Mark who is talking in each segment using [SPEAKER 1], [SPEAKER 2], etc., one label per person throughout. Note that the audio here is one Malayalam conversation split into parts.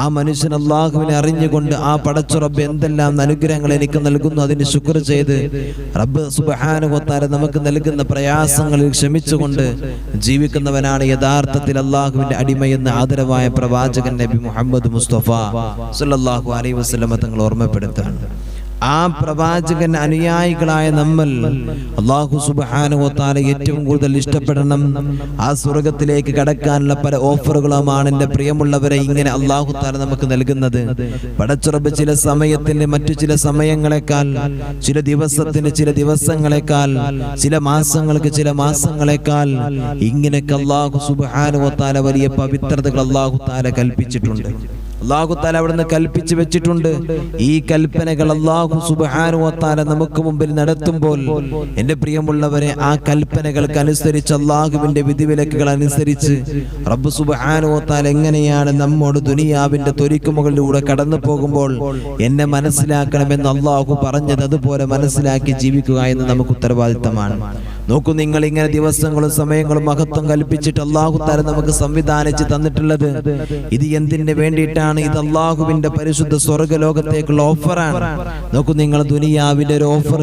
[SPEAKER 1] ആ മനുഷ്യൻ അള്ളാഹുവിനെ അറിഞ്ഞുകൊണ്ട് ആ പടച്ച റബ്ബ് എന്തെല്ലാം അനുഗ്രഹങ്ങൾ എനിക്ക് നൽകുന്നു അതിന് ശുക്ർ ചെയ്ത് റബ്ബ് സുബ്ഹാനഹു വ തആല നമുക്ക് നൽകുന്ന പ്രയാസങ്ങളിൽ ക്ഷമിച്ചുകൊണ്ട് ജീവിക്കുന്നവനാണ് യഥാർത്ഥത്തിൽ അള്ളാഹുവിന്റെ അടിമയെന്ന് ആദരവായ പ്രവാചകൻ നബി മുഹമ്മദ് മുസ്തഫ സല്ലല്ലാഹു അലൈഹി വസല്ലം തങ്ങൾ ഓർമ്മപ്പെടുത്താണ്. ആ പ്രവാചകൻ അനുയായികളായ നമ്മൾ അല്ലാഹു സുബ്ഹാനഹു വ തആല ഏറ്റവും കൂടുതൽ ഇഷ്ടപ്പെടണം. ആ സ്വർഗ്ഗത്തിലേക്ക് കടക്കാനുള്ള പല ഓഫറുകളുമാണ് എൻ്റെ പ്രിയമുള്ളവരെ ഇങ്ങനെ അല്ലാഹു തആല നമുക്ക് നൽകുന്നത്. പടച്ചുറബ് ചില സമയത്തിന് മറ്റു ചില സമയങ്ങളെക്കാൾ, ചില ദിവസത്തിന് ചില ദിവസങ്ങളെക്കാൾ, ചില മാസങ്ങൾക്ക് ചില മാസങ്ങളെക്കാൾ ഇങ്ങനെയൊക്കെ അല്ലാഹു സുബ്ഹാനഹു വ തആല വലിയ പവിത്രതകൾ അല്ലാഹു തആല കൽപ്പിച്ചിട്ടുണ്ട്. അല്ലാഹു തആല അവിടുന്ന് കൽപ്പിച്ചു വെച്ചിട്ടുണ്ട്. ഈ കൽപ്പനകൾ അല്ലാഹു സുബ്ഹാനഹു വ തആല നമുക്ക് മുമ്പിൽ നടത്തുമ്പോൾ എൻ്റെ പ്രിയമുള്ളവരെ ആ കൽപ്പനകൾക്ക് അനുസരിച്ച് അല്ലാഹുവിൻ്റെ വിധിവിലക്കുകൾ അനുസരിച്ച് റബ്ബ് സുബ്ഹാനഹു വ തആല എങ്ങനെയാണ് നമ്മോട് ദുനിയാവിൻ്റെ തൊലിക്കുമുകളിലൂടെ കടന്നു പോകുമ്പോൾ എന്നെ മനസ്സിലാക്കണമെന്ന് അല്ലാഹു പറഞ്ഞത് അതുപോലെ മനസ്സിലാക്കി ജീവിക്കുക എന്ന് നമുക്ക് ഉത്തരവാദിത്തമാണ്. നോക്കൂ, നിങ്ങൾ ഇങ്ങനെ ദിവസങ്ങളും സമയങ്ങളും മഹത്വം കൽപ്പിച്ചിട്ട് അല്ലാഹു തആല നമുക്ക് സംവിധാനിച്ച് തന്നിട്ടുള്ളത് ഇത് എന്തിനു വേണ്ടിയിട്ടാണ്? ഇത് അല്ലാഹുവിന്റെ പരിശുദ്ധ സ്വർഗ്ഗലോകത്തേക്കുള്ള ഓഫറാണ്. നോക്കൂ, നിങ്ങൾ ദുനിയാവിന്റെ ഒരു ഓഫർ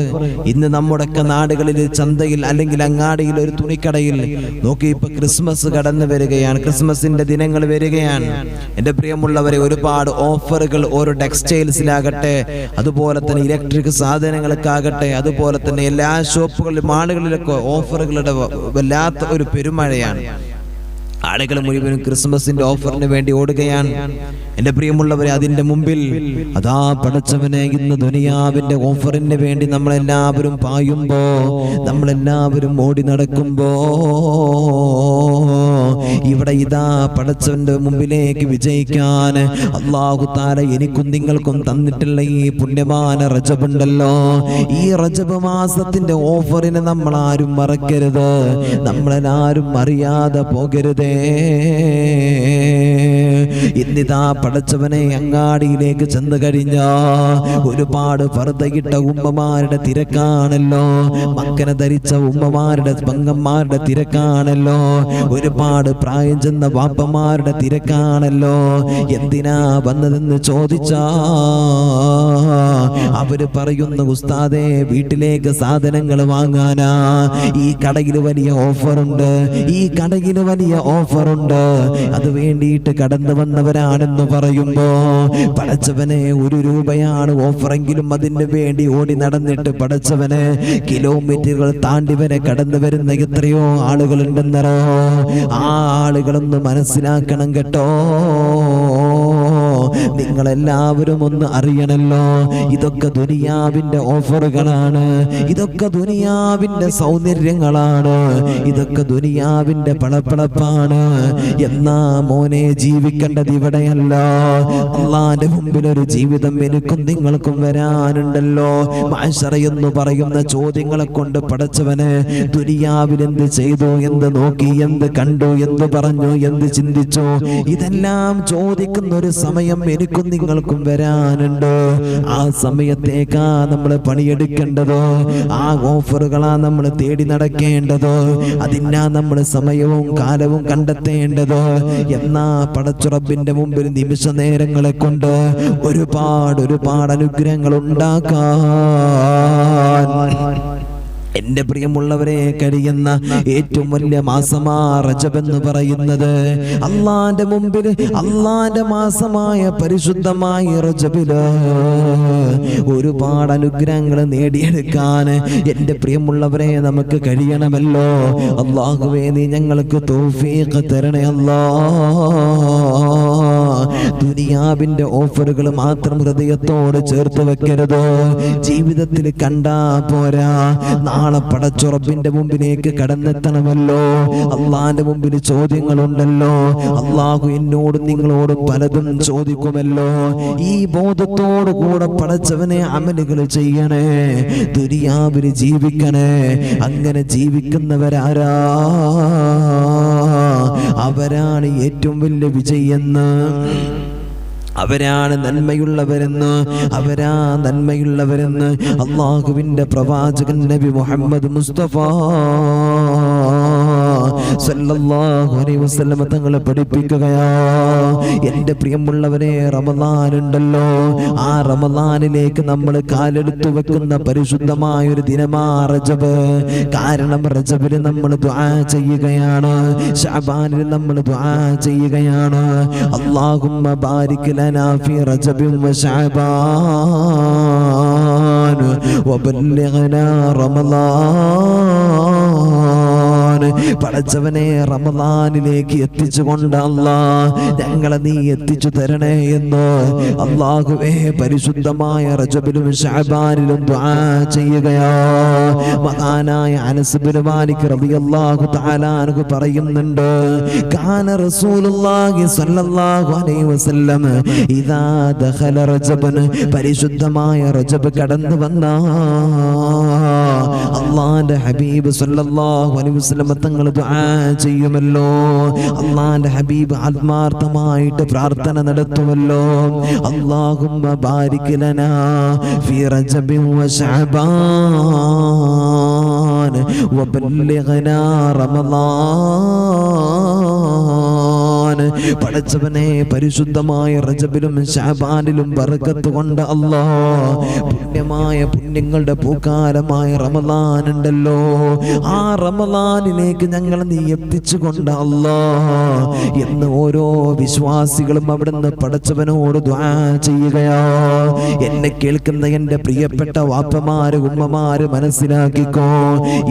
[SPEAKER 1] ഇന്ന് നമ്മുടെ നാടുകളിൽ ചന്തയിൽ അല്ലെങ്കിൽ അങ്ങാടിയിൽ ഒരു തുണിക്കടയിൽ നോക്കി ഇപ്പൊ ക്രിസ്മസ് കടന്നു വരികയാണ്, ക്രിസ്മസിന്റെ ദിനങ്ങൾ വരികയാണ്. എൻ്റെ പ്രിയമുള്ളവരെ, ഒരുപാട് ഓഫറുകൾ ഓരോ ടെക്സ്റ്റൈൽസിലാകട്ടെ, അതുപോലെ തന്നെ ഇലക്ട്രിക് സാധനങ്ങൾക്കാകട്ടെ, അതുപോലെ തന്നെ എല്ലാ ഷോപ്പുകളിലും മാളുകളിലൊക്കെ ഓഫറുകളുടെ വല്ലാത്ത ഒരു പെരുമഴയാണ്. ആളുകൾ മുഴുവനും ക്രിസ്മസിന്റെ ഓഫറിന് വേണ്ടി ഓടുകയാണ്. എൻ്റെ പ്രിയമുള്ളവരെ, അതിന്റെ മുമ്പിൽ അതാ പടച്ചവനെ ഇന്ന് ദുനിയാവിന്റെ ഓഫറിന് വേണ്ടി നമ്മളെല്ലാവരും പായുമ്പോ, നമ്മളെല്ലാവരും ഓടി നടക്കുമ്പോ ഇവിടെ ഇതാ പടച്ചവന്റെ മുമ്പിലേക്ക് വിജയിക്കാൻ അല്ലാഹു തആല എനിക്കും നിങ്ങൾക്കും തന്നിട്ടുള്ള ഈ പുണ്യമാന റജബുണ്ടല്ലോ, ഈ റജബ് മാസത്തിന്റെ ഓഫറിനെ നമ്മൾ ആരും മറക്കരുത്, നമ്മളെല്ലാരും അറിയാതെ പോകരുതേ. ഇന്നിതാ പടച്ചവനെ അങ്ങാടിയിലേക്ക് ചെന്ന് കഴിഞ്ഞ ഒരുപാട് പർദ്ദയിട്ട ഉമ്മമാരുടെ തിരക്കാണല്ലോ, മക്കനെ ധരിച്ച ഉമ്മമാരുടെ പങ്കന്മാരുടെ തിരക്കാണല്ലോ, ഒരുപാട് പ്രായം ചെന്ന വാപ്പമാരുടെ തിരക്കാണല്ലോ. എന്തിനാ വന്നതെന്ന് ചോദിച്ചാ അവര് പറയുന്നു, ഉസ്താദേ വീട്ടിലേക്ക് സാധനങ്ങൾ വാങ്ങാനാ, ഈ കടയിൽ വലിയ ഓഫറുണ്ട്, ഈ കടയിൽ വലിയ ഓഫറുണ്ട്, അത് വേണ്ടിയിട്ട് കടന്നു വന്നവരാണെന്ന് പറയുമ്പോ പടച്ചവനെ 1 രൂപയാണ് ഓഫറെങ്കിലും അതിന് വേണ്ടി ഓടി നടന്നിട്ട് പടച്ചവനെ കിലോമീറ്ററുകൾ താണ്ടി വരെ കടന്നു വരുന്ന എത്രയോ ആളുകളുണ്ടെന്നറോ. ആ ആളുകളൊന്ന് മനസ്സിലാക്കണം കേട്ടോ. നിങ്ങളെല്ലാവരും ഒന്ന് അറിയണല്ലോ, ഇതൊക്കെ ദുനിയാവിന്റെ ഓഫറുകളാണ്, ഇതൊക്കെ ദുനിയാവിന്റെ സൗന്ദര്യങ്ങളാണ്, ഇതൊക്കെ ദുനിയാവിന്റെ പളപ്പളപ്പാണ്. എന്നാ മോനെ ജീവിക്കേണ്ടത് ഇവിടെയല്ല, അല്ലാഹുവിന്റെ മുമ്പിൽ ഒരു ജീവിതം എനിക്കും നിങ്ങൾക്കും വരാനുണ്ടല്ലോ. മഹ്ശറ എന്ന് പറയുന്ന ചോദ്യങ്ങളെ കൊണ്ട് പടച്ചവനെ ദുനിയാവിൽ എന്ത് ചെയ്തു, എന്ത് നോക്കി, എന്ത് കണ്ടു, എന്ത് പറഞ്ഞു, എന്ത് ചിന്തിച്ചു, ഇതെല്ലാം ചോദിക്കുന്ന ഒരു സമയം എനിക്കും നിങ്ങൾക്കും വരാനുണ്ട്. ആ സമയത്തേക്കാ നമ്മൾ പണിയെടുക്കേണ്ടത്, ആ ഓഫറുകളാ നമ്മൾ തേടി നടക്കേണ്ടത്, അതിനാ നമ്മൾ സമയവും കാലവും കണ്ടെത്തേണ്ടത്. എന്നാ പടച്ചുറബിന്റെ മുമ്പിൽ നിമിഷ നേരങ്ങളെ കൊണ്ട് ഒരുപാട് അനുഗ്രഹങ്ങൾ ഉണ്ടാക്കാൻ എൻ്റെ പ്രിയമുള്ളവരെ കഴിയുന്ന ഏറ്റവും വലിയ മാസമാ റജബ് എന്ന് പറയുന്നത്. അള്ളാന്റെ മുമ്പിൽ അള്ളാന്റെ മാസമായ പരിശുദ്ധമായ റജബില് ഒരുപാട് അനുഗ്രഹങ്ങൾ നേടിയെടുക്കാൻ എൻ്റെ പ്രിയമുള്ളവരെ നമുക്ക് കഴിയണമല്ലോ. അല്ലാഹുവേ നീ ഞങ്ങൾക്ക് തൗഫീഖ് തരണേ അല്ലാഹ്. ദുനിയാവിന്റെ ഓഫറുകൾ മാത്രം ഹൃദയത്തോട് ചേർത്ത് വെക്കരുത്. ജീവിതത്തിൽ കണ്ടാ പോരാ, നാളെ പടച്ചുറബിന്റെ മുമ്പിലേക്ക് കടന്നെത്തണമല്ലോ. അള്ളാന്റെ മുമ്പിൽ ചോദ്യങ്ങളുണ്ടല്ലോ. അള്ളാഹു എന്നോടും നിങ്ങളോടും പലതും ചോദിക്കുമല്ലോ. ഈ ബോധത്തോടു കൂടെ പടച്ചവനെ അമലുകൾ ചെയ്യണേ, ദുനിയാവിൽ ജീവിക്കണേ. അങ്ങനെ ജീവിക്കുന്നവരാരാ? അവരാണ് ഏറ്റവും വലിയ വിജയെന്ന്, അവരാണ് നന്മയുള്ളവരെന്ന്, അവരാ നന്മയുള്ളവരെന്ന് അള്ളാഹുവിന്റെ പ്രവാചകൻ നബി മുഹമ്മദ് മുസ്തഫ സല്ലല്ലാഹു അലൈഹി വസല്ലം തങ്ങളെ പഠിപ്പിക്കുകയാ. എൻ്റെ പ്രിയമുള്ളവരെ, റമദാൻ ഉണ്ടല്ലോ, ആ റമദാനിലേക്ക് നമ്മൾ കാലെടുത്തു വെക്കുന്ന പരിശുദ്ധമായ ഒരു ദിനമാ റജബ്. കാരണം റജബിൽ നമ്മൾ ദുആ ചെയ്യുകയാണ്, ശഅബാനിൽ നമ്മൾ ദുആ ചെയ്യുകയാണ്. അല്ലാഹുമ്മ ബാരിക് ലനാ ഫീ റജബിൻ വ ശഅബാൻ വബല്ലിഗ്നാ റമളാൻ. പടച്ചവനെ, റമളാനിലേക്ക് എത്തിച്ചുകൊണ്ട് അല്ലാഹ് ഞങ്ങളെ നീ എത്തിച്ചു തരണേ എന്ന് അല്ലാഹുവേ പരിശുദ്ധമായ റജബിലും ശഅബാനിലും ദുആ ചെയ്യുകയാ. മഹാനായ അനസ് ഇബ്നു മാലിക് റളിയല്ലാഹു തആല അൻഹു പറയുന്നുണ്ട്, കാന റസൂലുള്ളാഹി സ്വല്ലല്ലാഹു അലൈഹി വസല്ലം ഇദാ ദഖല റജബൻ, പരിശുദ്ധമായ റജബ് കടന്നു വന്നാൽ അല്ലാഹുവിന്റെ ഹബീബ് സ്വല്ലല്ലാഹു അലൈഹി വസല്ലം തങ്ങൾ ദുആ ചെയ്യുമല്ലോ. അല്ലാഹുവിന്റെ ഹബീബ് ആത്മാർത്ഥമായിട്ട് പ്രാർത്ഥന നടത്തുമല്ലോ. അല്ലാഹുമ്മ ബാരിക് ലനാ ഫീ റജബിൻ വ ശഅബാൻ വബല്ലിഗ്നാ റമളാൻ. പടച്ചവനെ, പരിശുദ്ധമായ റജബിലും ശഅബാനിലും ബർക്കത്ത് കൊണ്ട് അല്ലാഹ് പുണ്യമായ പുണ്യങ്ങളുടെ പൂക്കാലമായ റമളാൻ ഉണ്ടല്ലോ, ആ റമളാനിലേക്ക് ഞങ്ങൾ നീ എത്തിച്ചുകൊണ്ട് അല്ലാഹ് എന്ന് ഓരോ വിശ്വാസികളും അവിടുന്ന് പടച്ചവനോട് ദുആ ചെയ്യുകയാ. എന്നെ കേൾക്കുന്ന എൻ്റെ പ്രിയപ്പെട്ട വാപ്പമാര്, ഉമ്മമാര് മനസ്സിലാക്കിക്കോ,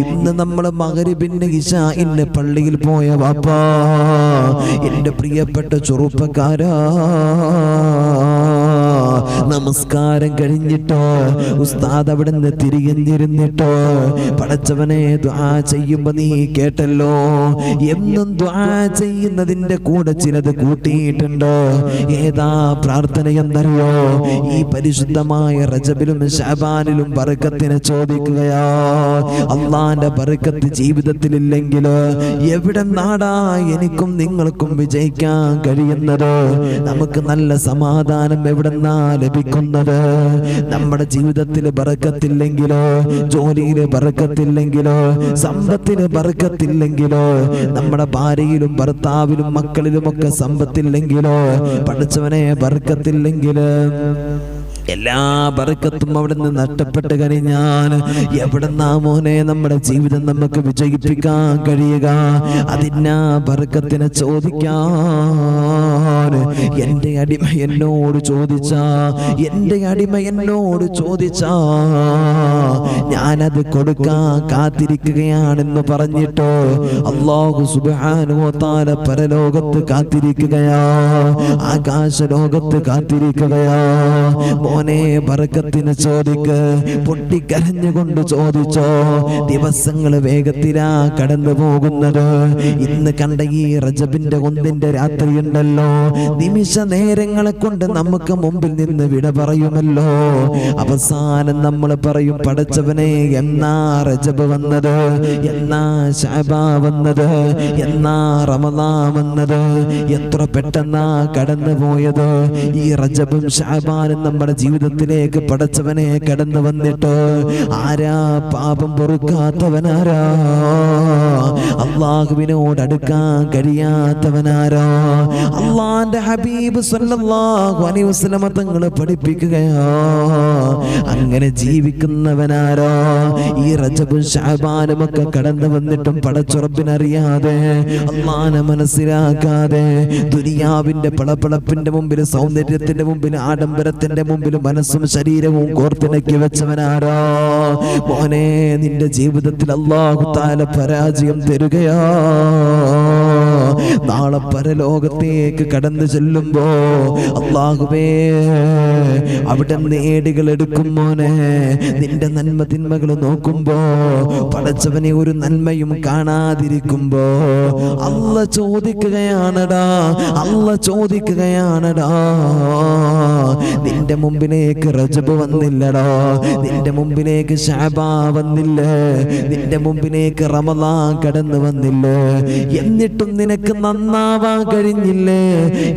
[SPEAKER 1] ഇന്ന് നമ്മൾ മഗ്‌രിബിന് ഇശാഇന് പള്ളിയിൽ പോയ വാപ്പാ, എൻ്റെ പ്രിയപ്പെട്ട ചെറുപ്പക്കാരാ, നമസ്കാരം കഴിഞ്ഞിട്ടോ ഉസ്താദ് അവിടുന്ന് തിരിഞ്ഞിരുന്നിട്ടോ പടച്ചവനെ ദുആ ചെയ്യുമ്പോ നീ കേട്ടല്ലോ, എന്നും ദുആ ചെയ്യുന്നതിന്റെ കൂടെ ചിലത് കൂട്ടിയിട്ടുണ്ട്. ഏതാ പ്രാർത്ഥന എന്നറിയോ? ഈ പരിശുദ്ധമായ റജബിലും ശഅബാനിലും ബർക്കത്തിനെ ചോദിക്കുകയാ. അല്ലാഹുവിന്റെ ബർക്കത്ത് ജീവിതത്തിൽ ഇല്ലെങ്കിൽ എവിടെ നാടാ എനിക്കും നിങ്ങൾക്കും വിജയിക്കാൻ കഴിയുന്നത്? നമുക്ക് നല്ല സമാധാനം എവിടെന്നാ ലഭിക്കുന്നത്? നമ്മുടെ ജീവിതത്തിൽ ബർക്കത്തില്ലെങ്കിലോ, ജോലിയിൽ ബർക്കത്തില്ലെങ്കിലോ, സമ്പത്തിന് ബർക്കത്തില്ലെങ്കിലോ, നമ്മുടെ ഭാര്യയിലും ഭർത്താവിലും മക്കളിലുമൊക്കെ സമ്പത്തില്ലെങ്കിലോ, പഠിച്ചവനെ ബർക്കത്തില്ലെങ്കില് എല്ലാ ബർക്കത്തും അവിടെ നിന്ന് നഷ്ടപ്പെട്ട് കഴിഞ്ഞാൽ എവിടെന്നാ മോനെ നമ്മുടെ ജീവിതം നമുക്ക് വിജയിപ്പിക്കാൻ കഴിയുക? അതിനാ ബർക്കത്തിനെ ചോദിക്കാൻ എൻ്റെ അടിമ എന്നോട് ചോദിച്ചാ, എൻ്റെ അടിമ എന്നോട് ചോദിച്ചാ ഞാനത് കൊടുക്കാൻ കാത്തിരിക്കുകയാണെന്ന് പറഞ്ഞിട്ടോ അല്ലാഹു സുബ്ഹാനഹു വ തആല പരലോകത്ത് കാത്തിരിക്കുകയാ, ആകാശലോകത്ത് കാത്തിരിക്കുകയാ. മോനെ, ബർക്കത്തിന് ചോദിക്ക്, പൊട്ടിക്കരഞ്ഞുകൊണ്ട് ചോദിച്ചോ. ദിവസങ്ങൾ വേഗത്തിലാ കടന്നു പോകുന്നത്. ഇന്ന് കണ്ട ഈ റജബിന്റെ ഒന്നിന്റെ രാത്രി ഉണ്ടല്ലോ, നിമിഷ നേരങ്ങളെ കൊണ്ട് നമുക്ക് മുമ്പിൽ നിന്ന് വിട പറയുമല്ലോ. അവസാനം നമ്മൾ പറയും, പടച്ചവനെ എന്നാ റജബ് വന്നത്, എന്നാ ശഅബാ വന്നത്, എന്നാ റമളാൻ വന്നത്? എത്ര പെട്ടെന്നാ കടന്നു പോയത്. ഈ റജബും ശഅബാനും നമ്മുടെ ജീവിതത്തിലേക്ക് പടച്ചവനെ കടന്നു വന്നിട്ട് ആരാ പാപം പൊറുക്കാത്തവനാരാ? അല്ലാഹുവിനോട് അടുക്കാൻ കഴിയാത്തവനാരാ? അല്ലാഹുവിന്റെ ഹബീബ് സ്വല്ലല്ലാഹു അലൈഹി വസല്ലം തങ്ങൾ പഠിപ്പിക്കുകയാ, അങ്ങനെ ജീവിക്കുന്നവനാരാ? ഈ റജബും ശഅബാനും ഒക്കെ കടന്നു വന്നിട്ടും പടച്ചുറപ്പിനറിയാതെ, അല്ലാഹുവിനെ മനസ്സിലാക്കാതെ, ദുനിയാവിന്റെ പളപ്പളപ്പിന്റെ മുമ്പിൽ, സൗന്ദര്യത്തിന്റെ മുമ്പിൽ, ആഡംബരത്തിന്റെ മുമ്പിൽ മനസ്സും ശരീരവും കോർത്തിണക്കി വെച്ചവനാരാ? മോനെ, നിന്റെ ജീവിതത്തിൽ അല്ലാഹു തആല പരാജയം തരുകയാ. നാളെ പരലോകത്തേക്ക് കടന്നു ചെല്ലുമ്പോ അല്ലാഹുവേ അവിടെ നേടികൾ എടുക്കും. മോനെ, നിന്റെ നന്മ തിന്മകൾ നോക്കുമ്പോ പടച്ചവനെ ഒരു നന്മയും കാണാതിരിക്കുമ്പോ അല്ല ചോദിക്കുകയാണടാ, അല്ല ചോദിക്കുകയാണടാ, നിന്റെ മുമ്പിലേക്ക് റജബ് വന്നില്ലടാ, നിന്റെ മുമ്പിലേക്ക് ശഅബാ വന്നില്ലേ, നിന്റെ മുമ്പിലേക്ക് റമളാൻ കടന്നു വന്നില്ലേ, എന്നിട്ടും നിനക്ക് നിനക്ക് നന്നാവാൻ കഴിഞ്ഞില്ലേ?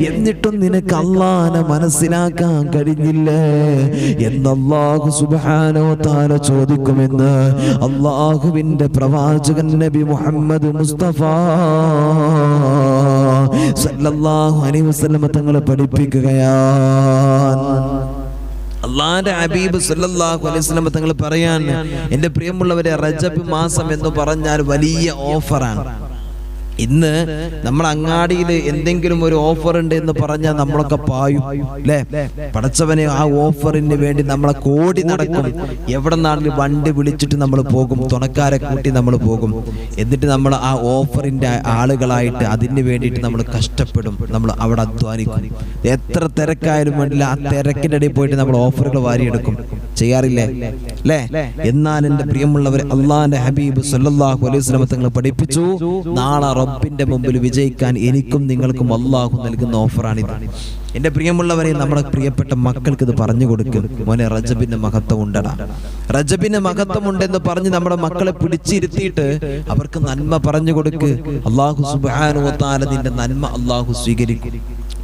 [SPEAKER 1] എന്നിട്ടും നിനക്ക് അല്ലാഹനെ മനസ്സിലാക്കാൻ കഴിഞ്ഞില്ലേ എന്ന് അല്ലാഹു സുബ്ഹാനഹു വ തആല ചോദിക്കുമെന്ന് അല്ലാഹുവിന്റെ പ്രവാചകൻ നബി മുഹമ്മദ് മുസ്തഫ സല്ലല്ലാഹു അലൈഹി വസല്ലം തങ്ങൾ പഠിപ്പിക്കുകയാണ്. അള്ളാന്റെ ഹബീബ് സല്ലല്ലാഹു അലൈഹി വസല്ലം തങ്ങൾ പറയാൻ, എൻ്റെ പ്രിയമുള്ളവരെ, റജബ് മാസം എന്ന് പറഞ്ഞാൽ വലിയ ഓഫറാണ്. ഇന്ന് നമ്മൾ അങ്ങാടിയിൽ എന്തെങ്കിലും ഒരു ഓഫർ ഉണ്ട് എന്ന് പറഞ്ഞാൽ നമ്മളൊക്കെ പായും അല്ലേ? പടച്ചവനെ, ആ ഓഫറിന് വേണ്ടി നമ്മളെ കോടി നടക്കും. എവിടെ നാട്ടിൽ വണ്ടി വിളിച്ചിട്ട് നമ്മൾ പോകും, തുണക്കാരെ കൂട്ടി നമ്മൾ പോകും. എന്നിട്ട് നമ്മൾ ആ ഓഫറിന്റെ ആളുകളായിട്ട് അതിന് വേണ്ടിയിട്ട് നമ്മൾ കഷ്ടപ്പെടും, നമ്മൾ അവിടെ അധ്വാനിക്കും. എത്ര തിരക്കായാലും വേണ്ടില്ല, ആ തിരക്കിൻ്റെ ഇടയിൽ പോയിട്ട് നമ്മൾ ഓഫറുകൾ വാരിയെടുക്കും. ചെയ്യാറില്ലേ അല്ലേ? എന്നാൽ എൻ്റെ പ്രിയമുള്ളവരെ, അള്ളാന്റെ ഹബീബ് സല്ലല്ലാഹു അലൈഹി വസല്ലം തങ്ങൾ പഠിപ്പിച്ചു, നാളെ റബ്ബിന്റെ മുമ്പിൽ വിജയിക്കാൻ എനിക്കും നിങ്ങൾക്കും അള്ളാഹു നൽകുന്ന ഓഫറാണിത്. എൻ്റെ പ്രിയമുള്ളവരെ, നമ്മുടെ പ്രിയപ്പെട്ട മക്കൾക്ക് ഇത് പറഞ്ഞു കൊടുക്കും. മോനെ, റജബിന്റെ മഹത്വം ഉണ്ടടാ, റജബിന്റെ മഹത്വം ഉണ്ടെന്ന് പറഞ്ഞ് നമ്മുടെ മക്കളെ പിടിച്ചിരുത്തിയിട്ട് അവർക്ക് നന്മ പറഞ്ഞു കൊടുക്ക്. അള്ളാഹു സുബ്ഹാനഹു വ തആല നിന്റെ നന്മ അള്ളാഹു സ്വീകരിക്കും.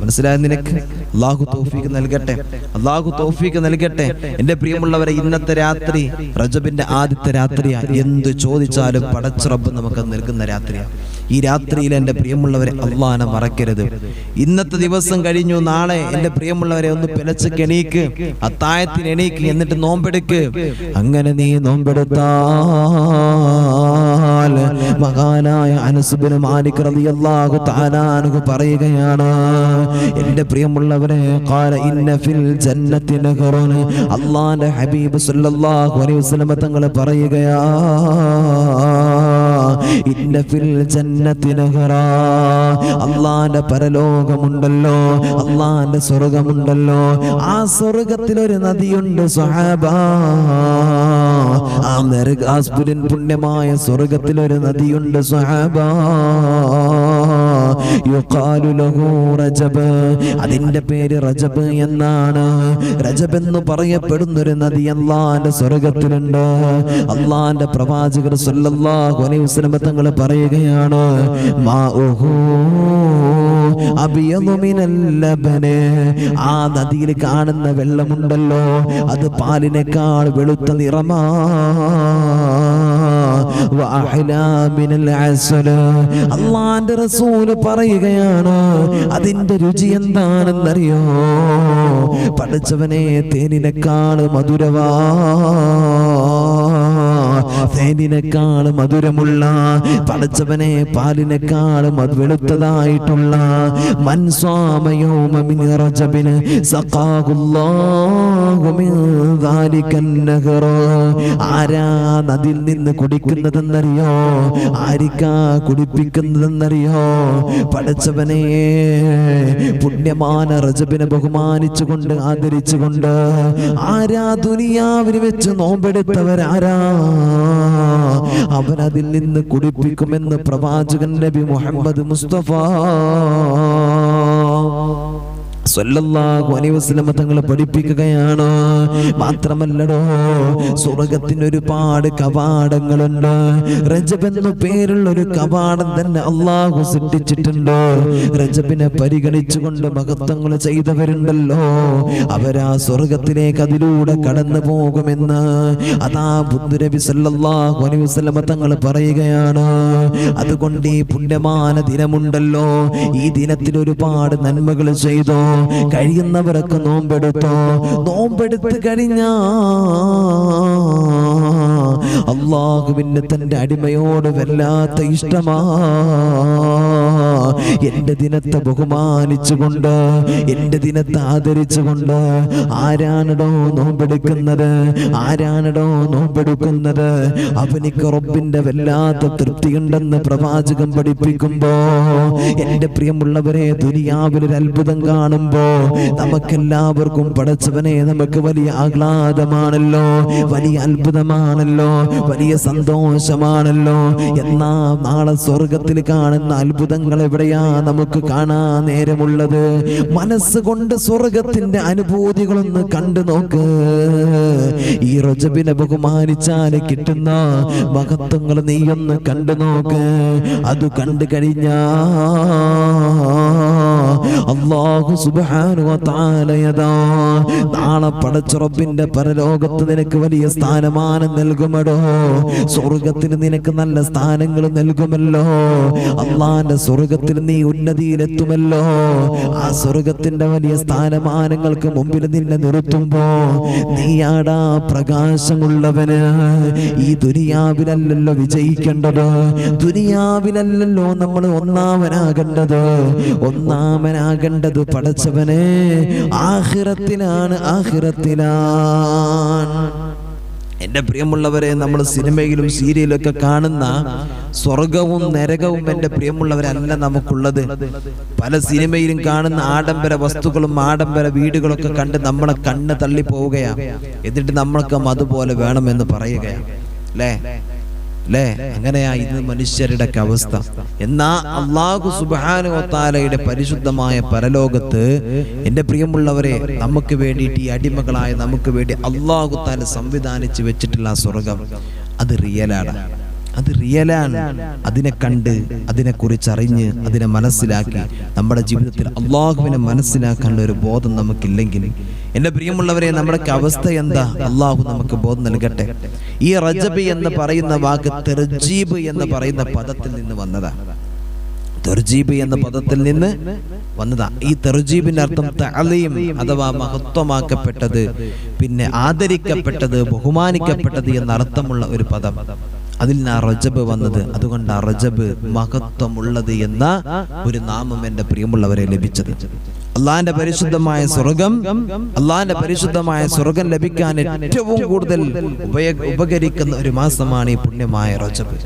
[SPEAKER 1] മനസ്സിലായ നിനക്ക്? അള്ളാഹു തൗഫീഖ് നൽകട്ടെ, അള്ളാഹു തൗഫീഖ് നൽകട്ടെ. എൻ്റെ പ്രിയമുള്ളവരെ, ഇന്നത്തെ രാത്രി റജബിന്റെ ആദ്യത്തെ രാത്രിയാണ്. എന്ത് ചോദിച്ചാലും പടച്ച റബ്ബ് നമുക്ക് നൽകുന്ന രാത്രിയാണ്. ഈ രാത്രിയിൽ എൻ്റെ പ്രിയമുള്ളവരെ, അള്ളാഹനെ മറക്കരുത്. ഇന്നത്തെ ദിവസം കഴിഞ്ഞു, നാളെ എൻ്റെ പ്രിയമുള്ളവരെ ഒന്ന് പിലച്ചക്ക് എണീക്ക്, അത്താഴത്തിന് എണീക്ക്, എന്നിട്ട് നോമ്പെടുക്ക്. അങ്ങനെ നീ നോമ്പെടുത്താൽ മഹാനായ അനസ് ബിൻ മാലിക് റളിയല്ലാഹു തആല അൻഹു പറയുകയാണ്, എൻ്റെ പ്രിയമുള്ളവരെ, ഖാല ഇന്ന ഫിൽ ജന്നത്തി നഹറൻ, അല്ലാഹുവിന്റെ ഹബീബ് സല്ലല്ലാഹു അലൈഹി വസല്ലം തങ്ങൾ പറയുകയാ, ഇന്ന ഫിൽ ജന്നത്തി നഹറ, അല്ലാഹുവിന്റെ പരലോകമുണ്ടല്ലോ, അല്ലാഹുവിന്റെ സ്വർഗ്ഗമുണ്ടല്ലോ, ആ സ്വർഗ്ഗത്തിൽ ഒരു നദിയുണ്ട് സ്വഹാബ. ആ നരകാസ്പുരൻ പുണ്യമായ സ്വർഗ്ഗത്തിൽ ഒരു നദിയുണ്ട് സ്വഹാബ. യുഖാലു ലഹു റജബ്, അതിന്റെ പേര് റജബ് എന്നാണ്. റജബ് എന്ന് പറയപ്പെടുന്നൊരു നദി അല്ലാഹുവിന്റെ സ്വർഗ്ഗത്തിലുണ്ട്. അല്ലാഹുവിന്റെ പ്രവാചകർ സല്ലല്ലാഹു അലൈഹി വസല്ലം തങ്ങൾ പറയുകയാണ്, മാഉഹു അബിയദു മിനൽ ലബന്, ആ നദിയിൽ കാണുന്ന വെള്ളമുണ്ടല്ലോ, അത് പാലിനേക്കാൾ വെളുത്ത നിറമാ. വഅഹ്ലാ മിനൽ അസ്ല, അല്ലാഹുവിന്റെ റസൂൽ പറയുകയാണ്, അതിന്റെ രുചി എന്താണെന്നറിയോ? പഠിച്ചവനെ, തേനിനേക്കാൾ മധുരവാ, തേനിനേക്കാൾ മധുരമുള്ള, പഠിച്ചവനെ, പാലിനേക്കാൾ വെളുത്തതായിട്ടുള്ള, മൻ സ്വാമ യൗമ മിൻ റജബിൻ സഖാഹുല്ലാഹു മിൻ ദാലികൻ നഹർ, ആരാ നദിയിൽ നിന്ന് കുടിക്കുന്നതെന്നറിയോ? ആരിക്കാ കുടിപ്പിക്കുന്നതെന്നറിയോ? പഠിച്ചവനെ, പുണ്യമാന റജബിനെ ബഹുമാനിച്ചുകൊണ്ട് ആദരിച്ചുകൊണ്ട് ആരാ ദുനിയാവിൽ വെച്ച് നോമ്പെടുത്തവരാരാ, അവനതിൽ നിന്ന് കുടിപ്പിക്കുമെന്ന് പ്രവാചകൻ നബി മുഹമ്മദ് മുസ്തഫ സല്ലല്ലാഹു അലൈഹി വസല്ലം തങ്ങൾ പഠിപ്പിക്കുകയാണ്. മാത്രമല്ലടോ, സ്വർഗ്ഗത്തിന് ഒരുപാട് കവാടങ്ങളുണ്ട്. റജബ് എന്ന പേരുള്ള ഒരു കവാടം തന്നെ അള്ളാഹു സൃഷ്ടിച്ചിട്ടുണ്ട്. റജബിനെ പരിഗണിച്ചുകൊണ്ട് മഹത്വങ്ങൾ ചെയ്തവരുണ്ടല്ലോ, അവരാ സ്വർഗ്ഗത്തിലേക്ക് അതിലൂടെ കടന്നു പോകുമെന്ന് അതാ നബി സല്ലല്ലാഹു അലൈഹി വസല്ലം തങ്ങൾ പറയുകയാണ്. അതുകൊണ്ട് ഈ പുണ്യമാന ദിനമുണ്ടല്ലോ, ഈ ദിനത്തിൽ ഒരുപാട് നന്മകൾ ചെയ്തോ, കഴിയുന്നവരൊക്കെ നോമ്പെടുത്തോ. നോമ്പെടുത്ത് കഴിഞ്ഞാ അള്ളാഹുവിന് തന്റെ അടിമയോട് വല്ലാത്ത ഇഷ്ടമാ. എന്റെ ദിനത്തെ ബഹുമാനിച്ചുകൊണ്ട്, എന്റെ ദിനത്തെ ആദരിച്ചുകൊണ്ട് ആരാണടോ നോമ്പെടുക്കുന്നത്, ആരാണടോ നോമ്പെടുക്കുന്നത്, അവനിക്ക് റബ്ബിന്റെ വല്ലാത്ത തൃപ്തിയുണ്ടെന്ന് പ്രവാചകൻ പഠിപ്പിക്കുമ്പോ, എന്റെ പ്രിയമുള്ളവരെ, ദുനിയാവിൽ ഒരു അത്ഭുതം കാണുമ്പോ കാണുമ്പോ നമുക്കെല്ലാവർക്കും പടച്ചവനെ നമുക്ക് വലിയ ആഹ്ലാദമാണല്ലോ, വലിയ അത്ഭുതമാണല്ലോ, വലിയ സന്തോഷമാണല്ലോ. എന്നാ നാളെ സ്വർഗത്തിൽ കാണുന്ന അത്ഭുതങ്ങൾ എവിടെയാ നമുക്ക് കാണാൻ നേരമുള്ളത്? മനസ്സുകൊണ്ട് സ്വർഗത്തിന്റെ അനുഭൂതികളൊന്ന് കണ്ടു നോക്ക്. ഈ റജബിനെ ബഹുമാനിച്ചാൽ കിട്ടുന്ന മഹത്വങ്ങൾ നീയൊന്ന് കണ്ടു നോക്ക്. അത് കണ്ടു കഴിഞ്ഞാ അല്ലാഹു സുബ്ഹാനഹു വ തആല നാളെ പടച്ച റബ്ബിന്റെ പരലോകത്ത് നിനക്ക് വലിയ സ്ഥാനമാനം നൽകുമടോ. സ്വർഗത്തിൽ നിനക്ക് നല്ല സ്ഥാനങ്ങൾ നൽകുമല്ലോ. അള്ളാന്റെ സ്വർഗത്തിൽ നീ ഉന്നതിയിലെത്തുമല്ലോ. ആ സ്വർഗത്തിന്റെ വലിയ സ്ഥാനമാനങ്ങൾക്ക് മുമ്പിൽ നിന്നെ നിർത്തുമ്പോ നീയാടാ പ്രകാശമുള്ളവന്. ഈ ദുനിയാവിലല്ലല്ലോ വിജയിക്കേണ്ടത്, ദുനിയാവിലല്ലല്ലോ നമ്മൾ ഒന്നാമനാകേണ്ടത്. ഒന്നാമനാകേണ്ടത് പടച്ചവനെ ആഖിറത്തിലാണ്, ആഖിറത്തിലാണ്. എൻ്റെ പ്രിയമുള്ളവരെ, നമ്മൾ സിനിമയിലും സീരിയലൊക്കെ കാണുന്ന സ്വർഗവും നരകവും എൻ്റെ പ്രിയമുള്ളവരല്ല നമുക്കുള്ളത്. പല സിനിമയിലും കാണുന്ന ആഡംബര വസ്തുക്കളും ആഡംബര വീടുകളൊക്കെ കണ്ട് നമ്മളെ കണ്ണ് തള്ളി പോവുകയാണ്. എന്നിട്ട് നമ്മൾക്ക് അതുപോലെ വേണമെന്ന് പറയുകയാണ്. അല്ലേ? അങ്ങനെയാ ഇന്ന് മനുഷ്യരുടെ അവസ്ഥ. എന്നാ അല്ലാഹു സുബ്ഹാനഹു വ തആലയുടെ പരിശുദ്ധമായ പരലോകത്ത് എൻ്റെ പ്രിയമുള്ളവരെ നമുക്ക് വേണ്ടിയിട്ട്, ഈ അടിമകളായ നമുക്ക് വേണ്ടി അല്ലാഹു തആല സംവിധാനിച്ച് വെച്ചിട്ടുള്ള സ്വർഗം അത് റിയലാണ്, അത് റിയലാണ്. അതിനെ കണ്ട്, അതിനെക്കുറിച്ച് അറിഞ്ഞ്, അതിനെ മനസ്സിലാക്കി നമ്മുടെ ജീവിതത്തിൽ അള്ളാഹുവിനെ മനസ്സിലാക്കാനുള്ള ഒരു ബോധം നമുക്കില്ലെങ്കിൽ എൻ്റെ പ്രിയമുള്ളവരെ നമ്മുടെ അവസ്ഥ എന്താ? അള്ളാഹു നമുക്ക് ബോധം നൽകട്ടെ. ഈ റജബ് എന്ന് പറയുന്ന വാക്ക് തർജീബ് എന്ന് പറയുന്ന പദത്തിൽ നിന്ന് വന്നതാ. തർജീബ് എന്ന പദത്തിൽ നിന്ന് വന്നതാ. ഈ തർജീബിന്റെ അർത്ഥം തഅലീം അഥവാ മഹത്വമാക്കപ്പെട്ടത്, പിന്നെ ആദരിക്കപ്പെട്ടത്, ബഹുമാനിക്കപ്പെട്ടത് എന്ന അർത്ഥമുള്ള ഒരു പദം. അതിൽ നിന്നാ റജബ് വന്നത്. അതുകൊണ്ട് റജബ് മഹത്വമുള്ളത് എന്ന ഒരു നാമം എൻ്റെ പ്രിയമുള്ളവരെ ലഭിച്ചത്. അള്ളാന്റെ പരിശുദ്ധമായ സ്വർഗം, അള്ളാന്റെ പരിശുദ്ധമായ സ്വർഗം ലഭിക്കാൻ ഏറ്റവും കൂടുതൽ ഉപകരിക്കുന്ന ഒരു മാസമാണ് ഈ പുണ്യമായ റജബ്.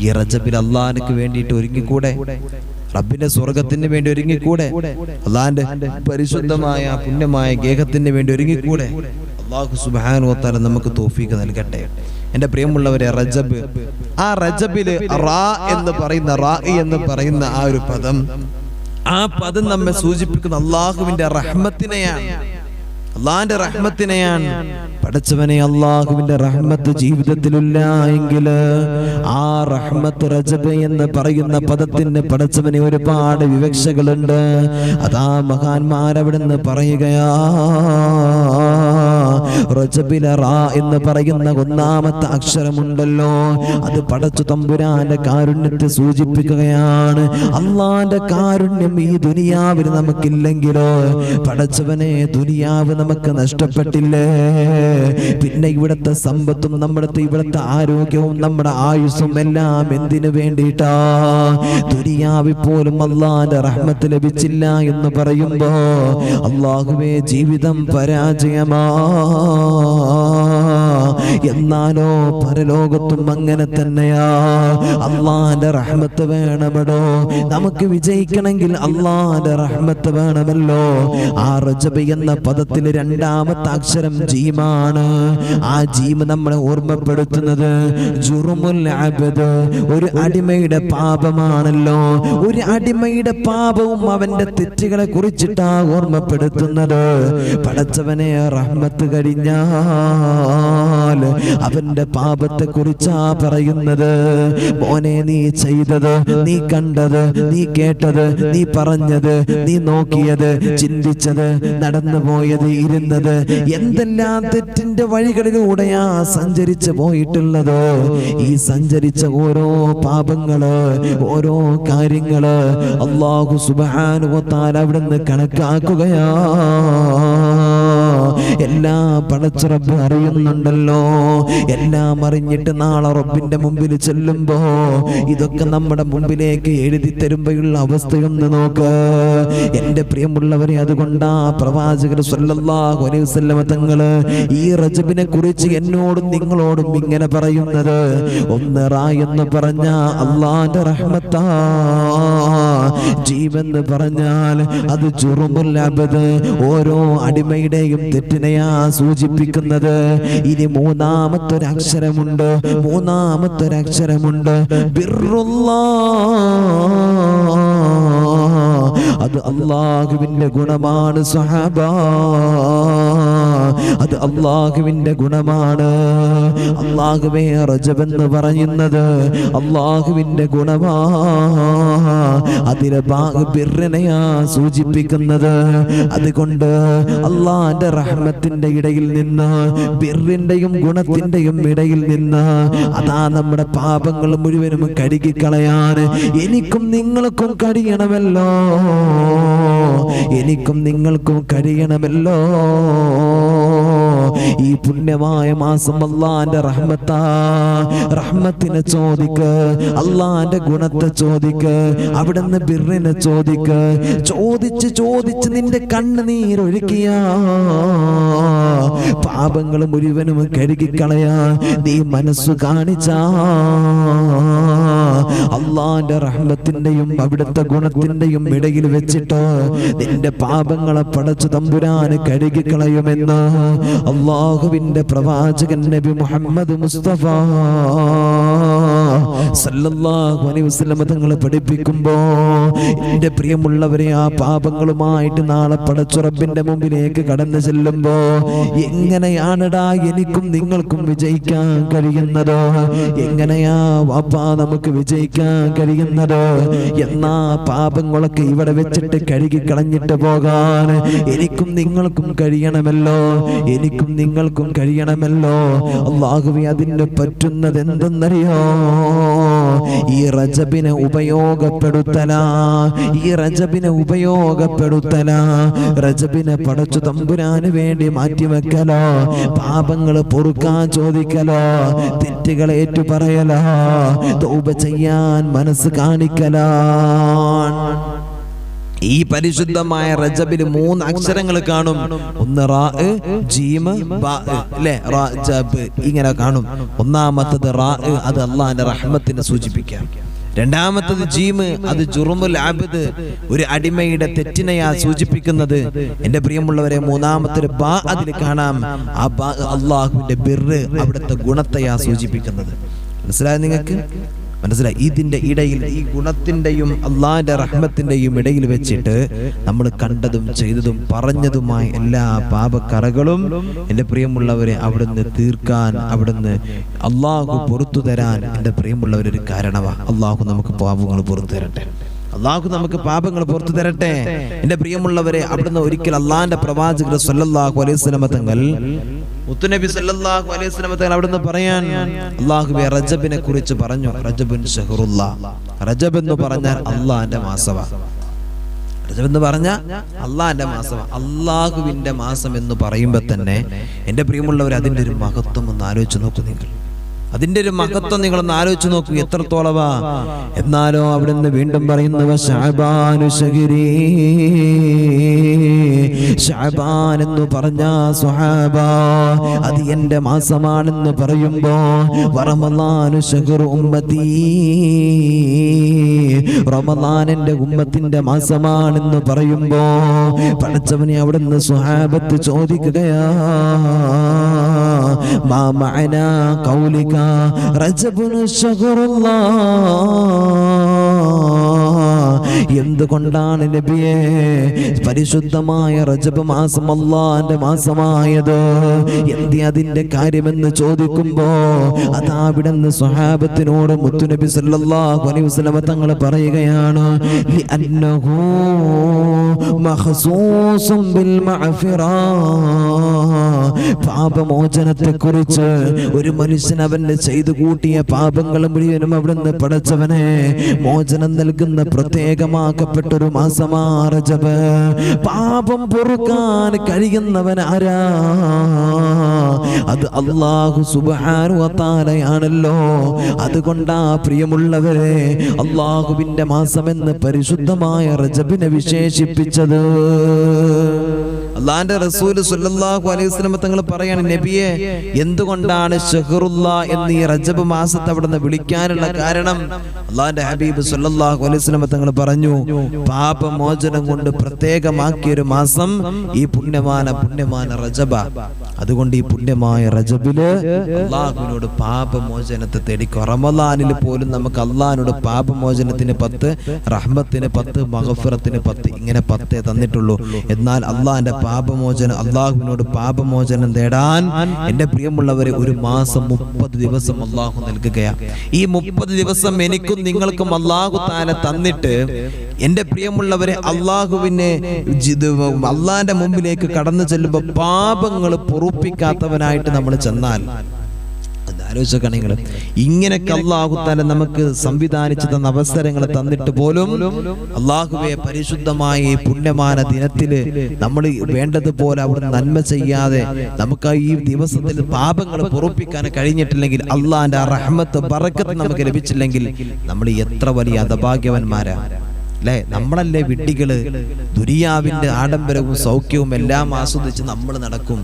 [SPEAKER 1] ഈ റജബിൽ അള്ളാഹ്ക്ക് വേണ്ടിയിട്ട് ഒരുങ്ങിക്കൂടെ? റബ്ബിന്റെ സ്വർഗത്തിന് വേണ്ടി ഒരുങ്ങിക്കൂടെ? അള്ളാന്റെ പരിശുദ്ധമായ പുണ്യമായ ഗേഹത്തിന് വേണ്ടി ഒരുങ്ങിക്കൂടെ? അല്ലാഹു സുബ്ഹാനഹു വ തആല നമുക്ക് തൗഫീഖ് നൽകട്ടെ. എൻ്റെ പ്രിയമുള്ളവരെ, റജബ്, ആ റജബില് റാ എന്ന് പറയുന്ന ആ ഒരു പദം, ആ പദം നമ്മെ സൂചിപ്പിക്കുന്ന അള്ളാഹുവിന്റെ റഹ്മത്തിനെയാണ്, അള്ളാഹിന്റെ റഹ്മത്തിനെയാണ്. പടച്ചവനെ, അള്ളാഹുവിന്റെ റഹ്മത്ത് ജീവിതത്തിലില്ല എങ്കിൽ ആ റഹ്മത്ത് റജബ് എന്ന് പറയുന്ന പദത്തിന് പടച്ചവനെ ഒരുപാട് വിവക്ഷകളുണ്ട്. അതാ മഹാന്മാരവിടുന്ന് പറയുകയാ, റജബിലെ റാ എന്ന് പറയുന്ന ഒന്നാമത്തെ അക്ഷരമുണ്ടല്ലോ, അത് പടച്ചു തമ്പുരാന്റെ കാരുണ്യത്തെ സൂചിപ്പിക്കുകയാണ്. അള്ളാന്റെ കാരുണ്യം ഈ ദുനിയാവിൽ നമുക്കില്ലെങ്കിലോ പടച്ചവനെ, ദുനിയാവ് നമുക്ക് നഷ്ടപ്പെട്ടില്ലേ? പിന്നെ ഇവിടുത്തെ സമ്പത്തും ഇവിടുത്തെ ആരോഗ്യവും നമ്മുടെ ആയുസ്സും എല്ലാം എന്തിനു വേണ്ടിയിട്ടാ? ദുനിയാവിൽ പോലും അള്ളാന്റെ റഹ്മത്ത് ലഭിച്ചില്ല എന്ന് പറയുമ്പോ അള്ളാഹുവേ, ജീവിതം പരാജയമാ. എന്നാലോ പരലോകത്തും അങ്ങനെ തന്നെയാ. അള്ളാന്റെ റഹ്മത്ത് വേണമടോ. നമുക്ക് വിജയിക്കണമെങ്കിൽ അള്ളാന്റെ റഹ്മത്ത് വേണമല്ലോ. ആ റജബ് എന്ന പദത്തിൽ രണ്ടാമത്തെ അക്ഷരം ജീമാണ്. ആ ജീം നമ്മളെ ഓർമ്മപ്പെടുത്തുന്നത് ജുർമുൽ അബ്ദ്, ഒരു അടിമയുടെ പാപമാണല്ലോ. ഒരു അടിമയുടെ പാപവും അവന്റെ തെറ്റുകളെ കുറിച്ചിട്ടാ ഓർമ്മപ്പെടുത്തുന്നത്. പടച്ചവനെ, റഹ്മത്ത് കഴിഞ്ഞാൽ അവന്റെ പാപത്തെ കുറിച്ചാ പറയുന്നത്. മോനെ, നീ ചെയ്തത്, നീ കണ്ടത്, നീ കേട്ടത്, നീ പറഞ്ഞത്, നീ നോക്കിയത്, ചിന്തിച്ചത്, നടന്നുപോയത്, ഇരുന്നത്, എന്തെല്ലാം തെറ്റിന്റെ വഴികളിലൂടെയാ സഞ്ചരിച്ചു പോയിട്ടുള്ളത്. ഈ സഞ്ചരിച്ച ഓരോ പാപങ്ങള്, ഓരോ കാര്യങ്ങള് അല്ലാഹു സുബ്ഹാനഹു വ തആല അവിടുന്ന് കണക്കാക്കുകയാ. എല്ലാ പടച്ച റബ്ബ് അറിയുന്നുണ്ടല്ലോ. എല്ലാം അറിഞ്ഞിട്ട് നാളെ റബ്ബിന്റെ മുമ്പിൽ ചെല്ലുമ്പോ ഇതൊക്കെ നമ്മുടെ മുമ്പിലേക്ക് എഴുതി തരുമ്പോഴുള്ള അവസ്ഥയൊന്ന് നോക്ക് എന്റെ പ്രിയമുള്ളവരെ. അതുകൊണ്ടാ പ്രവാചകർ സ്വല്ലല്ലാഹു അലൈഹി വസല്ലം തങ്ങള് ഈ റജബിനെ കുറിച്ച് എന്നോടും നിങ്ങളോടും ഇങ്ങനെ പറയുന്നത്, ഒന്ന് റാ എന്ന് പറഞ്ഞ അല്ലാഹുവിന്റെ റഹ്മത്താ, ജീവെന്ന് പറഞ്ഞാൽ അത് ജുറുമുൽ അബ്ദ്, ഓരോ അടിമയുടെയും തെറ്റിനെയാ സൂചിപ്പിക്കുന്നത്. ഇനി മൂന്നാമത്തൊരക്ഷരമുണ്ട്, ബിർറുല്ലാഹ്, അത് അല്ലാഹുവിന്റെ ഗുണമാണ് സഹാബ, അത് അല്ലാഹുവിന്റെ ഗുണമാണ്. അല്ലാഹുവേ റജബ് എന്ന് പറയുന്നത് അല്ലാഹുവിന്റെ ഗുണമാ, അതിലെ ബിർറിനെയാ സൂചിപ്പിക്കുന്നത്. അതുകൊണ്ട് അല്ലാഹുവിന്റെ റഹ്മത്തിന്റെ ഇടയിൽ നിന്ന്, ബിർറിന്റെയും ഗുണത്തിന്റെയും ഇടയിൽ നിന്ന് അതാ നമ്മുടെ പാപങ്ങൾ മുഴുവനും കഴുകിക്കളയാൻ എനിക്കും നിങ്ങൾക്കും കഴിയണമല്ലോ, എനിക്കും നിങ്ങൾക്കും കഴിയണമല്ലോ. ഈ പുണ്യമായ മാസം അല്ലാഹുവിന്റെ റഹ്മത്തിനെ ചോദിക്ക്, അല്ലാഹുവിന്റെ ഗുണത്തെ ചോദിക്ക്, അവിടുന്ന് ബിർറിനെ ചോദിക്ക്. ചോദിച്ച് നിന്റെ കണ്ണുനീരൊഴുക്കിയ പാപങ്ങൾ മുഴുവനും കഴുകിക്കളയാ നീ മനസ്സു കാണിച്ച അല്ലാഹുവിന്റെ റഹ്മത്തിന്റെയും അവിടുത്തെ ഗുണത്തിന്റെയും ഇടയിൽ വെച്ചിട്ട് നിന്റെ പാപങ്ങളെ പടച്ചു തമ്പുരാന് കഴുകിക്കളയുമെന്ന് അല്ലാഹുവിന്റെ പ്രവാചകൻ നബി മുഹമ്മദ് മുസ്തഫ സല്ലല്ലാഹു അലൈഹി വസല്ലം തങ്ങൾ പഠിപ്പിക്കുമ്പോ എന്റെ പ്രിയമുള്ളവരെ, ആ പാപങ്ങളുമായിട്ട് നാളെ പടച്ച റബ്ബിന്റെ മുമ്പിലേക്ക് കടന്നു ചെല്ലുമ്പോ എങ്ങനെയാണടാ എനിക്കും നിങ്ങൾക്കും വിജയിക്കാൻ കഴിയുന്നത്? എങ്ങനെയാ വാപ്പാ നമുക്ക് വിജയിക്കാൻ കഴിയുന്നത്? എന്നാ പാപങ്ങളൊക്കെ ഇവിടെ വെച്ചിട്ട് കഴുകി കളഞ്ഞിട്ട് പോകാൻ എനിക്കും നിങ്ങൾക്കും കഴിയണമല്ലോ, എനിക്കും നിങ്ങൾക്കും കഴിയണമല്ലോ. അല്ലാഹുവേ, അതിന് പറ്റുന്നത് എന്തെന്നറിയോ? ഈ റജബിനെ ഉപയോഗപ്പെടുത്തലാ, ഈ റജബിനെ ഉപയോഗപ്പെടുത്തലാ, റജബിനെ പടച്ചു തമ്പുരാന് വേണ്ടി മാറ്റിവെക്കലോ, പാപങ്ങൾ പൊറുക്കാൻ ചോദിക്കലോ, തെറ്റുകൾ ഏറ്റു പറയലോ, തൗബ ചെയ്യാൻ മനസ്സ് കാണിക്കലാ. ഈ പരിശുദ്ധമായ റജബിൽ 3 അക്ഷരങ്ങൾ കാണും. ഒന്ന് റാ, ജീം, ബാ, അല്ലേ? റജബ് ഇങ്ങനെ കാണും. ഒന്നാമത്തത് റാ, അത് അല്ലാഹുവിന്റെ റഹ്മത്തിനെ സൂചിപ്പിക്കാം. രണ്ടാമത്തത് ജീം, അത് ജുറുമുൽ അബ്ദ്, ഒരു അടിമയുടെ തെറ്റിനെയാ സൂചിപ്പിക്കുന്നത്. എന്റെ പ്രിയമുള്ളവരെ, മൂന്നാമത്തെ ബാ അതിൽ കാണാം. ആ ബാ അല്ലാഹുവിന്റെ ബിർറ്, അവിടുത്തെ ഗുണത്തെയാ സൂചിപ്പിക്കുന്നത്. മനസ്സിലായോ നിങ്ങൾക്ക്? മനസ്സിലായി? ഇതിന്റെ ഇടയിൽ, ഈ ഗുണത്തിന്റെയും അല്ലാഹുവിന്റെ റഹ്മത്തിന്റെയും ഇടയിൽ വെച്ചിട്ട് നമ്മൾ കണ്ടതും ചെയ്തതും പറഞ്ഞതുമായ എല്ലാ പാപക്കറകളും എന്റെ പ്രിയമുള്ളവരെ അവിടുന്ന് തീർക്കാൻ, അവിടുന്ന് അല്ലാഹു പുറത്തു തരാൻ എന്റെ പ്രിയമുള്ളവരൊരു കാരണമാണ്. അല്ലാഹു നമുക്ക് പാപങ്ങൾ പുറത്തു തരട്ടെ, അല്ലാഹു നമുക്ക് പാപങ്ങൾ പുറത്തു തരട്ടെ. എന്റെ പ്രിയമുള്ളവരെ, അവിടുന്ന് ഒരിക്കൽ അല്ലാഹുവിന്റെ പ്രവാചകർ സല്ലല്ലാഹു അലൈഹി വസല്ലം തങ്ങൾ, മുത്തുനബി സല്ലല്ലാഹു അലൈഹി വസല്ലം തങ്ങൾ അവിടുന്ന് പറയാൻ അല്ലാഹുവേ റജബിനെ കുറിച്ച് പറഞ്ഞു. റജബുൻ ശഹറുല്ലാഹ്, റജബ് എന്ന് പറഞ്ഞാൽ അല്ലാഹുവിന്റെ മാസമാണ്. റജബ് എന്ന് പറഞ്ഞാൽ അല്ലാഹുവിന്റെ മാസമാണ്. അല്ലാഹുവിന്റെ മാസം എന്ന് പറയുമ്പോൾ തന്നെ എന്റെ പ്രിയമുള്ളവർ, അതിന്റെ ഒരു മഹത്വം ഒന്ന് ആലോചിച്ച് നോക്കൂ നിങ്ങൾ. അതിന്റെ ഒരു മഹത്വം നിങ്ങളൊന്ന് ആലോചിച്ച് നോക്കൂ, എത്രത്തോളവാ. എന്നാലോ അവിടുന്ന് വീണ്ടും പറയുന്നു, ശഅബാനു ശഹരി, ശഅബാൻ എന്ന് പറഞ്ഞ സ്വഹാബ അത് എന്റെ മാസമാണെന്ന് പറയുമ്പോ, റമളാനു ശഹ്റു ഉമ്മത്തി, റമളാൻ എന്റെ ഉമ്മത്തിന്റെ മാസമാണെന്ന് പറയുമ്പോ പടച്ചവനെ അവിടുന്ന് സ്വഹാബത്ത് ചോദിക്കുകയാ, മാ മഅനാ ഖൗലിക റജബുൻ ശഹറുല്ലാഹ്, എന്തുകൊണ്ടാണ് നബിയെ പരിശുദ്ധമായ റജബ് മാസം അല്ലാഹുവിന്റെ മാസമായത്? എന്തി അതിന്റെ കാര്യമെന്ന് ചോദിക്കുമ്പോ അതാ അവിടുന്ന് സ്വഹാബത്തിനോട് മുത്തുനബി സല്ലല്ലാഹു അലൈഹി വസല്ലം തങ്ങൾ പറയുകയാണ്, ലിഅന്നഹു മഖ്സൂസുൻ ബിൽ മഅഫിറ, പാപമോചനത്തെ കുറിച്ച് ഒരു മനുഷ്യൻ അവന്റെ ചെയ്തു കൂട്ടിയ പാപങ്ങൾ മുഴുവനും അവിടുന്ന് പടച്ചവനെ മോചനം നൽകുന്ന പ്രത്യേകമാക്കപ്പെട്ടൊരു മാസമാ റജബ്. പാപം പൊറുക്കാൻ കഴിയുന്നവൻ ആരാ? അത് അല്ലാഹു സുബ്ഹാനഹു വ തആലയാണല്ലോ. അതുകൊണ്ടാ പ്രിയമുള്ളവരെ അല്ലാഹുവിന്റെ മാസമെന്ന് പരിശുദ്ധമായ റജബിനെ വിശേഷിപ്പിച്ചത്. അള്ളാന്റെ റസൂൽ സല്ലല്ലാഹു അലൈഹി വസല്ലം തങ്ങൾ പറയാണ്, നബിയെ എന്തുകൊണ്ടാണ് ഷഹറുല്ലാ എന്ന് ഈ റജബ് മാസത്തെ അവിടുന്ന് വിളിക്കാനുള്ള കാരണം? അള്ളാന്റെ ഹബീബ് സല്ലല്ലാഹു അലൈഹി വസല്ലം തങ്ങൾ പറഞ്ഞു, പാപമോചനം കൊണ്ട് പ്രത്യേകമാക്കിയൊരു മാസം ഈ പുണ്യമായ റജബ. അതുകൊണ്ട് ഈ പുണ്യമായ റജബില് അള്ളാഹുവിനോട് പാപമോചനത്തെ തേടിക്കോ. റമളാനിൽ പോലും നമുക്ക് അള്ളാഹിനോട് പാപമോചനത്തിന് 10, റഹ്മത്തിന് 10, മഗ്ഫിറത്തിന് 10, ഇങ്ങനെ 10 തന്നിട്ടുള്ളൂ. എന്നാൽ അള്ളാഹിന്റെ പാപമോചനം, അള്ളാഹുവിനോട് പാപമോചനം തേടാൻ എന്റെ പ്രിയമുള്ളവരെ ഒരു മാസം 30 ദിവസം അള്ളാഹു നൽകുകയാണ്. ഈ 30 ദിവസം എനിക്കും നിങ്ങൾക്കും അള്ളാഹു തആല തന്നിട്ട് എന്റെ പ്രിയമുള്ളവരെ അള്ളാഹിന്റെ മുമ്പിലേക്ക് കടന്നു ചെല്ലുമ്പോൾ പാപങ്ങൾ പൊറുപ്പിക്കാത്തവനായിട്ട് നമ്മൾ ചെന്നാൽ ആലോചിക്കണെങ്കിൽ ഇങ്ങനെയൊക്കെ അല്ലാഹു തആല നമുക്ക് സംവിധാനിച്ചു തന്ന അവസരങ്ങൾ തന്നിട്ട് പോലും അല്ലാഹുവേ പരിശുദ്ധമായ ഈ പുണ്യമായ ദിനത്തില് നമ്മൾ വേണ്ടതുപോലെ അവിടെ നന്മ ചെയ്യാതെ നമുക്ക് ഈ ദിവസത്തിൽ പാപങ്ങൾ പൊറുപ്പിക്കാൻ കഴിഞ്ഞിട്ടില്ലെങ്കിൽ, അള്ളാഹിന്റെ റഹ്മത്ത് ബറക്കത്ത് നമുക്ക് ലഭിച്ചില്ലെങ്കിൽ നമ്മൾ എത്ര വലിയ അദഭാഗ്യവന്മാരാ അല്ലെ? നമ്മളല്ലേ വിഡ്ഢികള്? ദുനിയാവിന്റെ ആഡംബരവും സൗഖ്യവും എല്ലാം ആസ്വദിച്ച് നമ്മൾ നടക്കും.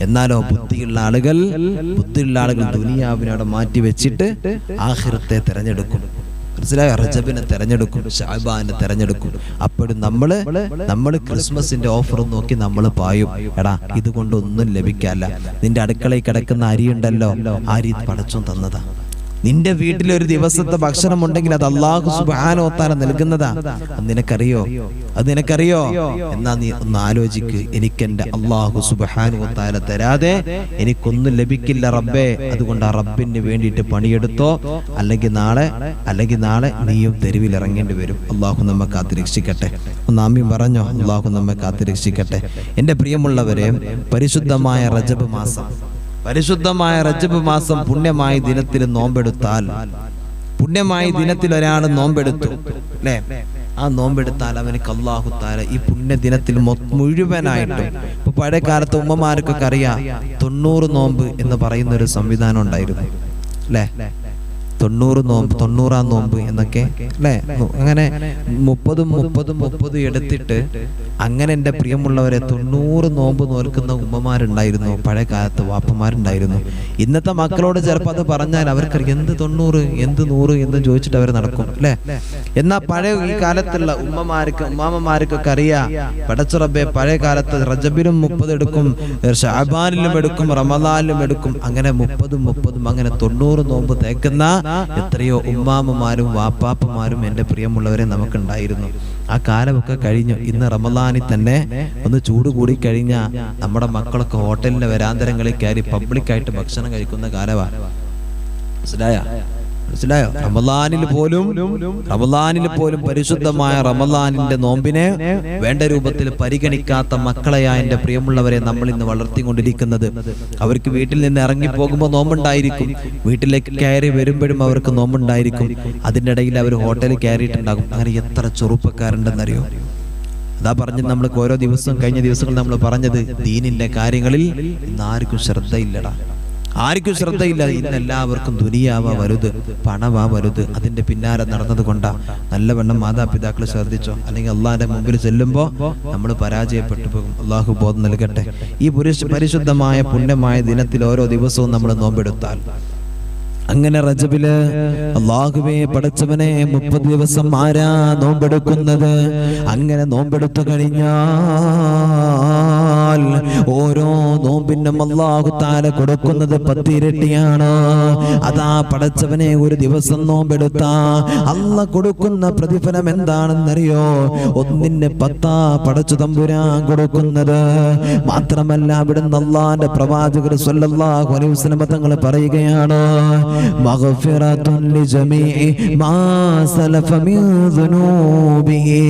[SPEAKER 1] എന്നാലോ ബുദ്ധിയുള്ള ആളുകൾ ദുനിയാവിനോട് മാറ്റി വെച്ചിട്ട് ആഖിറത്തെ തെരഞ്ഞെടുക്കും. മനസ്സിലായോ? റജബിനെ തെരഞ്ഞെടുക്കും, ശഅബാനെ തെരഞ്ഞെടുക്കും. അപ്പോഴും നമ്മള് ക്രിസ്മസിന്റെ ഓഫർ നോക്കി നമ്മൾ പായും. എടാ, ഇതുകൊണ്ടൊന്നും ലഭിക്കാല്ല. നിന്റെ അടുക്കളയിൽ കിടക്കുന്ന അരി ഉണ്ടല്ലോ, അരി പടച്ചോൻ തന്നതാ. നിന്റെ വീട്ടിലൊരു ദിവസത്തെ ഭക്ഷണം ഉണ്ടെങ്കിൽ അത് അല്ലാഹു സുബ്ഹാനഹു വ തആല നൽകുന്നതാ. അത് നിനക്കറിയോ? എന്നാ നീ ഒന്ന് ആലോചിക്ക്. എനിക്കെന്റെ അല്ലാഹു സുബ്ഹാനഹു വ തആല തരാതെ എനിക്കൊന്നും ലഭിക്കില്ല റബ്ബേ. അതുകൊണ്ട് ആ റബ്ബിന് വേണ്ടിയിട്ട് പണിയെടുത്തോ, അല്ലെങ്കിൽ നാളെ നീയും തെരുവിൽ ഇറങ്ങേണ്ടി വരും. അല്ലാഹു നമ്മെ കാത്തുരക്ഷിക്കട്ടെ. ഒന്ന് ആമീൻ പറഞ്ഞോ? അല്ലാഹു നമ്മെ കാത്തുരക്ഷിക്കട്ടെ. എന്റെ പ്രിയമുള്ളവരെ, പരിശുദ്ധമായ റജബ് മാസം പുണ്യമായ ദിനത്തിൽ നോമ്പെടുത്താൽ, പുണ്യമായ ദിനത്തിൽ ഒരാൾ നോമ്പെടുത്തു അല്ലേ? ആ നോമ്പെടുത്താൽ അവനക്ക് അല്ലാഹു തആല ഈ പുണ്യ ദിനത്തിൽ മുഴുവനായിട്ടും, ഇപ്പൊ പഴയ കാലത്ത് ഉമ്മമാർക്കൊക്കെ അറിയാം 90 നോമ്പ് എന്ന് പറയുന്ന ഒരു സംവിധാനം ഉണ്ടായിരുന്നു അല്ലേ? 90 നോമ്പ്, 90-ാം നോമ്പ് എന്നൊക്കെ അല്ലേ? അങ്ങനെ 30 എടുത്തിട്ട് അങ്ങനെ എൻ്റെ പ്രിയമുള്ളവരെ 90 നോമ്പ് നോൽക്കുന്ന ഉമ്മമാരുണ്ടായിരുന്നു, പഴയ കാലത്ത് വാപ്പമാരുണ്ടായിരുന്നു. ഇന്നത്തെ മക്കളോട് ചിലപ്പോൾ അത് പറഞ്ഞാൽ അവർക്ക് എന്ത് 90 എന്ത് 100 എന്ന് ചോദിച്ചിട്ട് അവർ നടക്കും അല്ലേ? എന്നാൽ പഴയ ഈ കാലത്തുള്ള ഉമ്മാമമാർക്കൊക്കെ അറിയാം, പടച്ച റബ്ബേ പഴയ കാലത്ത് റജബിലും 30 എടുക്കും, ശഅബാനിലും എടുക്കും, റമളാനിലും എടുക്കും. അങ്ങനെ 30 അങ്ങനെ 90 നോമ്പ് തേക്കുന്ന എത്രയോ ഉമ്മാമ്മമാരും വാപ്പാപ്പമാരും എൻ്റെ പ്രിയമുള്ളവരെ നമുക്കുണ്ടായിരുന്നു. ആ കാലമൊക്കെ കഴിഞ്ഞു. ഇന്ന് റമളാനിൽ തന്നെ ഒന്ന് ചൂട് കൂടി കഴിഞ്ഞാൽ നമ്മുടെ മക്കളൊക്കെ ഹോട്ടലിന്റെ വരാന്തരങ്ങളിൽ കയറി പബ്ലിക്കായിട്ട് ഭക്ഷണം കഴിക്കുന്ന കാലമാണ്. മനസ്സിലായോ? റമളാനിൽ പോലും പരിശുദ്ധമായ റമളാനിന്റെ നോമ്പിനെ വേണ്ട രൂപത്തിൽ പരിഗണിക്കാത്ത മക്കളെയാ എൻ്റെ പ്രിയമുള്ളവരെ നമ്മൾ ഇന്ന് വളർത്തിക്കൊണ്ടിരിക്കുന്നത്. അവർക്ക് വീട്ടിൽ നിന്ന് ഇറങ്ങിപ്പോകുമ്പോൾ നോമ്പുണ്ടായിരിക്കും, വീട്ടിലേക്ക് കയറി വരുമ്പോഴും അവർക്ക് നോമ്പുണ്ടായിരിക്കും. അതിൻ്റെ ഇടയിൽ അവർ ഹോട്ടലിൽ കയറിയിട്ടുണ്ടാകും. അങ്ങനെ എത്ര ചെറുപ്പക്കാരുണ്ടെന്നറിയോ? അതാ പറഞ്ഞത് നമ്മൾ ഓരോ ദിവസവും, കഴിഞ്ഞ ദിവസങ്ങൾ നമ്മൾ പറഞ്ഞത്, ദീനിന്റെ കാര്യങ്ങളിൽ ഇന്ന് ആർക്കും ശ്രദ്ധയില്ലടാ, ആർക്കും ശ്രദ്ധയില്ല. ഇന്ന് എല്ലാവർക്കും ദുനിയാവാ വലുത്, പണവാ വലുത്. അതിന്റെ പിന്നാലെ നടന്നത് കൊണ്ടാ. നല്ലവണ്ണം മാതാപിതാക്കൾ ശ്രദ്ധിച്ചോ, അല്ലെങ്കിൽ അള്ളാഹിന്റെ മുമ്പിൽ ചെല്ലുമ്പോൾ നമ്മൾ പരാജയപ്പെട്ടു പോകും. അള്ളാഹു ബോധം നൽകട്ടെ. ഈ പരിശുദ്ധമായ പുണ്യമായ ദിനത്തിൽ ഓരോ ദിവസവും നമ്മൾ നോമ്പെടുത്താൽ, അങ്ങനെ റജബില് അല്ലാഹുവേ പടച്ചവനെ 30 ദിവസം ആരാ നോമ്പെടുക്കുന്നത്? അങ്ങനെ നോമ്പെടുത്തു കഴിഞ്ഞാൽ ഓരോ നോമ്പിനും അല്ലാഹു തആല കൊടുക്കുന്നത് 10 ഇരട്ടിയാണ്. അതാ പടച്ചവനെ ഒരു ദിവസം നോമ്പെടുത്താ അല്ലാഹ് കൊടുക്കുന്ന പ്രതിഫലം എന്താണെന്നറിയോ? 1-ന് 10 പടച്ചു തമ്പുരാൻ കൊടുക്കുന്നത്. മാത്രമല്ല അവിടുന്ന് അല്ലാഹുവിന്റെ പ്രവാചകർ സ്വല്ലല്ലാഹു അലൈഹി വസല്ലം തങ്ങൾ പറയുകയാണ്, മഗ്ഫിറത്തുൻ ലിജമീഇ മാ സലഫ മിൻ ദുനൂബിഹി.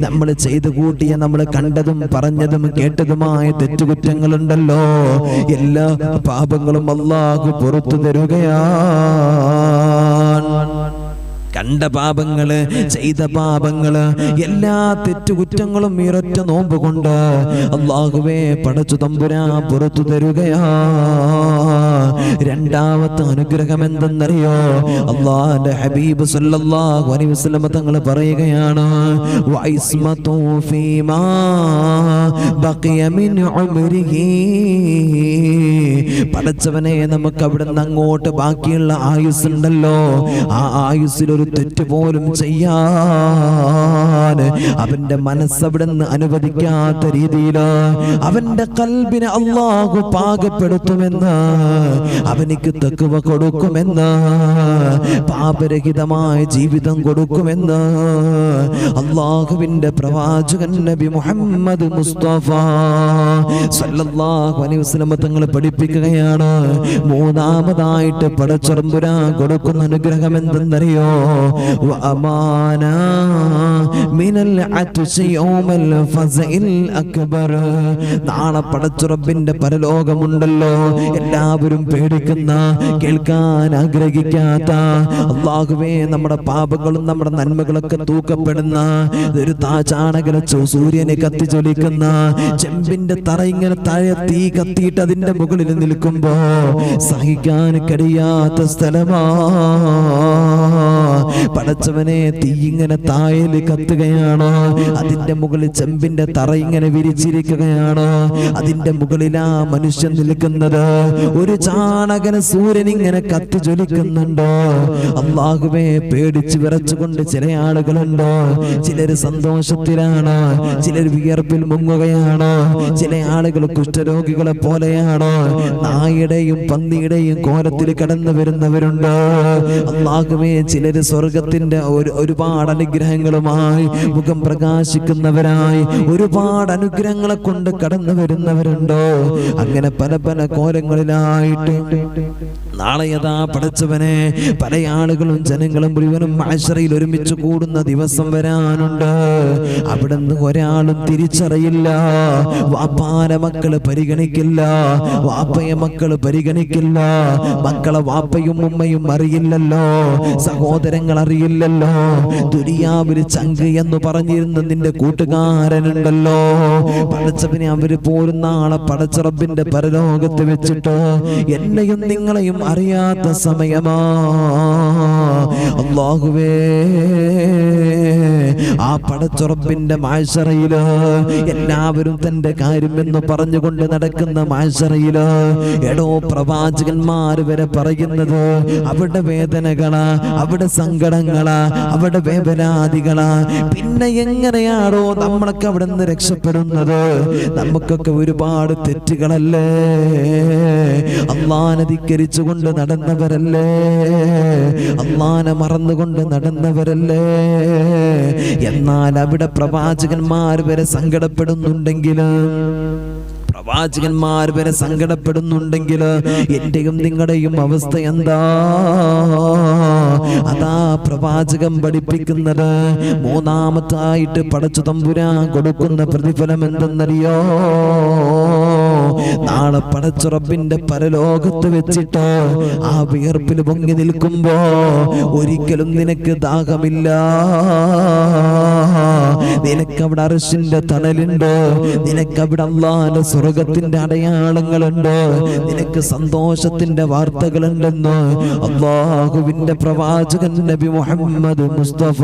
[SPEAKER 1] നമ്മൾ ചെയ്തു കൂട്ടിയ, നമ്മൾ കണ്ടതും പറഞ്ഞതും കേട്ടതുമായ തെറ്റുകുറ്റങ്ങളുണ്ടല്ലോ, എല്ലാ പാപങ്ങളും അല്ലാഹു പുറത്തു തരുകയാണ്. കണ്ട പാപങ്ങള്, ചെയ്ത പാപങ്ങള്, എല്ലാ തെറ്റുകുറ്റങ്ങളും ഈ ഒരൊറ്റ നോമ്പ് കൊണ്ട് അല്ലാഹുവേ പടച്ചു തമ്പുരാൻ പുറത്തു തരുകയാ. രണ്ടാമത്തെ അനുഗ്രഹം എന്തെന്നറിയോ? അല്ലാഹുവിന്റെ ഹബീബ് സല്ലല്ലാഹു അലൈഹി വസല്ലം തങ്ങൾ പറയുകയാണ്, വഇസ്മതു ഫീമാ ബഖിയ മിൻ ഉംരിഹി. പടച്ചവനെ, നമുക്ക് അവിടുന്ന് അങ്ങോട്ട് ബാക്കിയുള്ള ആയുസ്സുണ്ടല്ലോ, ആ ആയുസ്സിൽ ഒരു തെറ്റ് പോലും ചെയ്യാൻ അവന്റെ മനസ്സ് അവിടുന്ന് അനുവദിക്കാത്ത രീതിയിൽ അവന്റെ ഖൽബിനെ അല്ലാഹു പാകപ്പെടുത്തുമെന്ന്, അവനിക്ക് തഖ്വ കൊടുക്കുമെന്ന്, പാപരഹിതമായ ജീവിതം കൊടുക്കുമെന്ന് അല്ലാഹുവിന്റെ പ്രവാചകൻ നബി മുഹമ്മദ് മുസ്തഫ സല്ലല്ലാഹു അലൈഹി വസല്ലം തങ്ങൾ പഠിപ്പിക്കുകയാണ്. മൂന്നാമതായിട്ട് പടച്ചറമ്പുരാൻ കൊടുക്കുന്ന അനുഗ്രഹം എന്തെന്നറിയോ? വഅമാന മിനൽ അത്ശി യൗമൽ ഫസഇൽ അക്ബർ. നാളെ പടച്ചറബ്ബിന്റെ പരലോകമുണ്ടല്ലോ, എല്ലാവരും പേടിക്കുന്ന, കേൾക്കാൻ ആഗ്രഹിക്കാത്ത, അല്ലാഹുവേ നമ്മുടെ പാപങ്ങളും നമ്മുടെ നന്മകളൊക്കെ തൂക്കപ്പെടുന്ന ഒരു ചാണകല സൂര്യനെ കത്തിച്ചൊലിക്കുന്ന ചെമ്പിന്റെ തറ ഇങ്ങനെ താഴെ തീ കത്തിയിട്ട് അതിന്റെ മുകളിൽ നിൽക്കുമ്പോ സഹിക്കാൻ കഴിയാത്ത സ്ഥലമാ. പടച്ചവനെ, തീ ഇങ്ങനെ താഴേല് കത്തുകയാണ്, അതിന്റെ മുകളിൽ ചെമ്പിന്റെ തറ ഇങ്ങനെ വിരിച്ചിരിക്കുകയാണ്, അതിന്റെ മുകളിലാ മനുഷ്യൻ നിൽക്കുന്നത്. ഒരു ചാണകന സൂര്യൻ ഇങ്ങനെ കത്തി ജ്വലിക്കുന്നുണ്ടോ? അല്ലാഹുവേ, പേടിച്ച് വിറച്ചുകൊണ്ട് ചില ആളുകളുണ്ടോ, ചിലര് സന്തോഷത്തിലാണ്, ചിലർ വിയർപ്പിൽ മുങ്ങുകയാണ്, ചില ആളുകൾ കുഷ്ഠരോഗികളെ പോലെയാണ്, നായുടെയും പന്നിയുടെയും കോലത്തിൽ കടന്നു വരുന്നവരുണ്ട്. അല്ലാഹുവേ, ചിലര് സ്വർഗത്തിന്റെ ഒരുപാട് അനുഗ്രഹങ്ങളുമായി മുഖം പ്രകാശിക്കുന്നവരായി ഒരുപാട് അനുഗ്രഹങ്ങളെ കൊണ്ട് കടന്നു വരുന്നവരുണ്ടോ? അങ്ങനെ പല പല കോലങ്ങളിലായിട്ട് നാളെ യഥാ പടച്ചവനെ പല ആളുകളും ജനങ്ങളും മുഴുവനും മഹ്ശറയിൽ ഒരുമിച്ച് കൂടുന്ന ദിവസം വരാനുണ്ട്. അവിടുന്ന് ഒരാളും തിരിച്ചറിയില്ല. വാപ്പാരെ മക്കള് പരിഗണിക്കില്ല, വാപ്പയെ മക്കള് പരിഗണിക്കില്ല, മക്കളെ വാപ്പയും ഉമ്മയും അറിയില്ലല്ലോ, സഹോദരങ്ങൾ അറിയില്ലല്ലോ. ദുനിയാവിൽ ചങ്ക് എന്ന് പറഞ്ഞിരുന്ന നിന്റെ കൂട്ടുകാരനുണ്ടല്ലോ, പടച്ചവനെ അവര് പോലും നാളെ പടച്ചറബിന്റെ പരലോകത്ത് വെച്ചിട്ട് എന്നെയും നിങ്ങളെയും അറിയാത്ത സമയമാ. അല്ലാഹുവേ, ആ പടച്ചുറപ്പിന്റെ മഹ്ശറയില് എല്ലാവരും തന്റെ കാര്യം എന്ന് പറഞ്ഞുകൊണ്ട് നടക്കുന്ന മഹ്ശറയില് എടോ പ്രവാചകന്മാര് വരെ പറയുന്നത് അവിടെ വേദനകളാ, അവിടെ സങ്കടങ്ങളാ, അവിടെ വേവലാതികളാ. പിന്നെ എങ്ങനെയാണോ നമ്മളൊക്കെ അവിടെ നിന്ന് രക്ഷപ്പെടുന്നത്? നമുക്കൊക്കെ ഒരുപാട് തെറ്റുകളല്ലേ, അല്ലാഹനെ ധിക്കരിച്ചുകൊണ്ട് നടന്നവരല്ലേ, അല്ലാഹനെ മറന്നുകൊണ്ട് നടന്നവരല്ലേ. എന്നാൽ അവിടെ പ്രവാചകന്മാർ വരെ സങ്കടപ്പെടുന്നുണ്ടെങ്കിലും, പ്രവാചകന്മാർ വരെ സങ്കടപ്പെടുന്നുണ്ടെങ്കിൽ എന്റെയും നിങ്ങളുടെയും അവസ്ഥ എന്താ? അതാ പ്രവാചകം പഠിപ്പിക്കുന്നത്. മൂന്നാമത്തായിട്ട് പടച്ചു തമ്പുരാൻ കൊടുക്കുന്ന പ്രതിഫലം എന്തെന്നറിയോ? നാളെ പടച്ചുറപ്പിന്റെ പരലോകത്ത് വെച്ചിട്ട് ആ വിയർപ്പിൽ പൊങ്ങി നിൽക്കുമ്പോ ഒരിക്കലും നിനക്ക് ദാഹമില്ല. നിനക്കവിടെ അർശിന്റെ തണലുണ്ട്, നിനക്കവിടെ അല്ലാഹുവിന്റെ സ്വർഗത്തിന്റെ അടയാളങ്ങളുണ്ട്, നിനക്ക് സന്തോഷത്തിന്റെ വാർത്തകളുണ്ടെന്ന് അല്ലാഹുവിന്റെ പ്രവാചകൻ നബി മുഹമ്മദ് മുസ്തഫ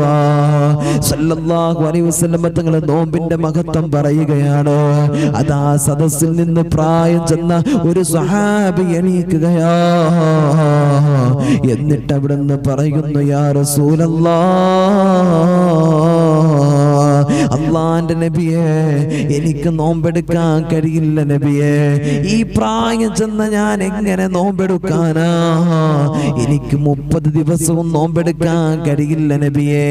[SPEAKER 1] സല്ലല്ലാഹു അലൈഹി വസല്ലം തങ്ങൾ നോമ്പിന്റെ മഹത്വം പറയുകയാണ്. അതാ സദസ്സിൽ നിന്ന് പ്രായം ചെന്ന ഒരു സ്വഹാബി എണീക്കുകയാ. എന്നിട്ട് അവിടുന്ന് പറയുന്നു, യാ റസൂലല്ലാഹ്, അല്ലാഹുവിന്റെ നബിയെ, എനിക്ക് നോമ്പെടുക്കാൻ കഴിയില്ല നബിയെ. ഈ പ്രായം ചെന്ന ഞാൻ എങ്ങനെ നോമ്പെടുക്കാനാ? എനിക്ക് 30 ദിവസവും നോമ്പെടുക്കാൻ കഴിയില്ല നബിയെ.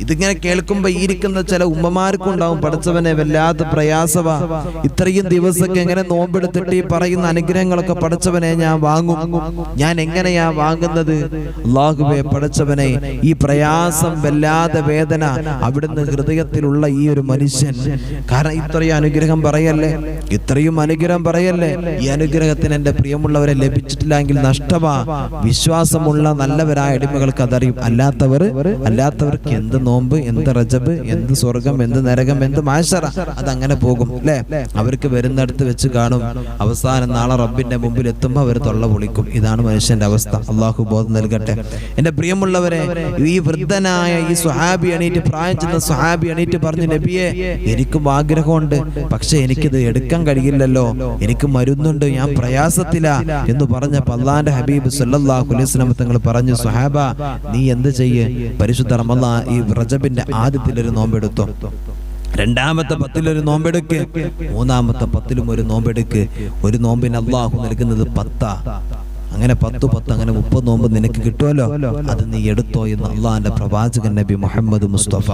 [SPEAKER 1] ഇതിങ്ങനെ കേൾക്കുമ്പോ ഇരിക്കുന്ന ചില ഉമ്മമാർക്കും ഉണ്ടാവും, പഠിച്ചവനെ വല്ലാത്ത പ്രയാസവാ, ഇത്രയും ദിവസമൊക്കെ എങ്ങനെ നോമ്പെടുത്തിട്ട് ഈ പറയുന്ന അനുഗ്രഹങ്ങളൊക്കെ പഠിച്ചവനെ ഞാൻ വാങ്ങും, ഞാൻ എങ്ങനെയാ വാങ്ങുന്നത്? അല്ലാഹുവേ പഠിച്ചവനെ, ഈ പ്രയാസം വല്ലാതെ വേദന അവിടുന്ന് ഹൃദയത്തിലുള്ള ഈ ഒരു മനുഷ്യൻ, കാരണം ഇത്രയും അനുഗ്രഹം പറയല്ലേ, ഇത്രയും അനുഗ്രഹം പറയല്ലേ, ഈ അനുഗ്രഹത്തിന് എന്റെ പ്രിയമുള്ളവരെ ലഭിച്ചിട്ടില്ലെങ്കിൽ നഷ്ടമാ. വിശ്വാസമുള്ള നല്ലവരായ അടിമകൾക്ക് അതറിയും. അല്ലാത്തവർക്ക് എന്ത് നോമ്പ്, എന്ത് റജബ്, എന്ത് സ്വർഗം, എന്ത് നരകം, എന്ത് മാശറ, അതങ്ങനെ പോകും അല്ലെ. അവർക്ക് വരുന്നിടത്ത് വെച്ച് കാണും, അവസാനം നാളെ റബ്ബിന്റെ മുമ്പിൽ എത്തുമ്പോൾ അവർ തൊള്ള പൊളിക്കും. ഇതാണ് മനുഷ്യന്റെ അവസ്ഥ. അള്ളാഹു ബോധം നൽകട്ടെ. എന്റെ പ്രിയമുള്ളവരെ, ഈ വൃദ്ധനായ ഈ സ്വഹാബി എണീറ്റ്, പ്രായം ചെന്ന സ്വഹാബി എണീറ്റ് പറഞ്ഞു, നബിയെ എനിക്കും ആഗ്രഹമുണ്ട്, പക്ഷെ എനിക്കിത് എടുക്കാൻ കഴിയില്ലല്ലോ, എനിക്ക് മരുന്നുണ്ട്, ഞാൻ പ്രയാസത്തിലാ എന്ന് പറഞ്ഞപ്പോൾ അള്ളാന്റെ ഹബീബ് സല്ലല്ലാഹു അലൈഹി വസല്ലം തങ്ങൾ പറഞ്ഞു, സ്വഹാബ നീ എന്ത് ചെയ്യ്, പരിശുദ്ധ റമളാൻ ഈ റജബിന്റെ ആദ്യത്തിലൊരു നോമ്പെടുത്തോ, രണ്ടാമത്തെ 10 നോമ്പെടുക്ക്, മൂന്നാമത്തെ 10 ഒരു നോമ്പെടുക്ക്. ഒരു നോമ്പിന് അള്ളാഹു നൽകുന്നത് 10. അങ്ങനെ 10 അങ്ങനെ 30 നോമ്പ് നിനക്ക് കിട്ടുമല്ലോ, അത് നീ എടുത്തോ എന്ന് അള്ളാഹിന്റെ പ്രവാചകൻ നബി മുഹമ്മദ് മുസ്തഫ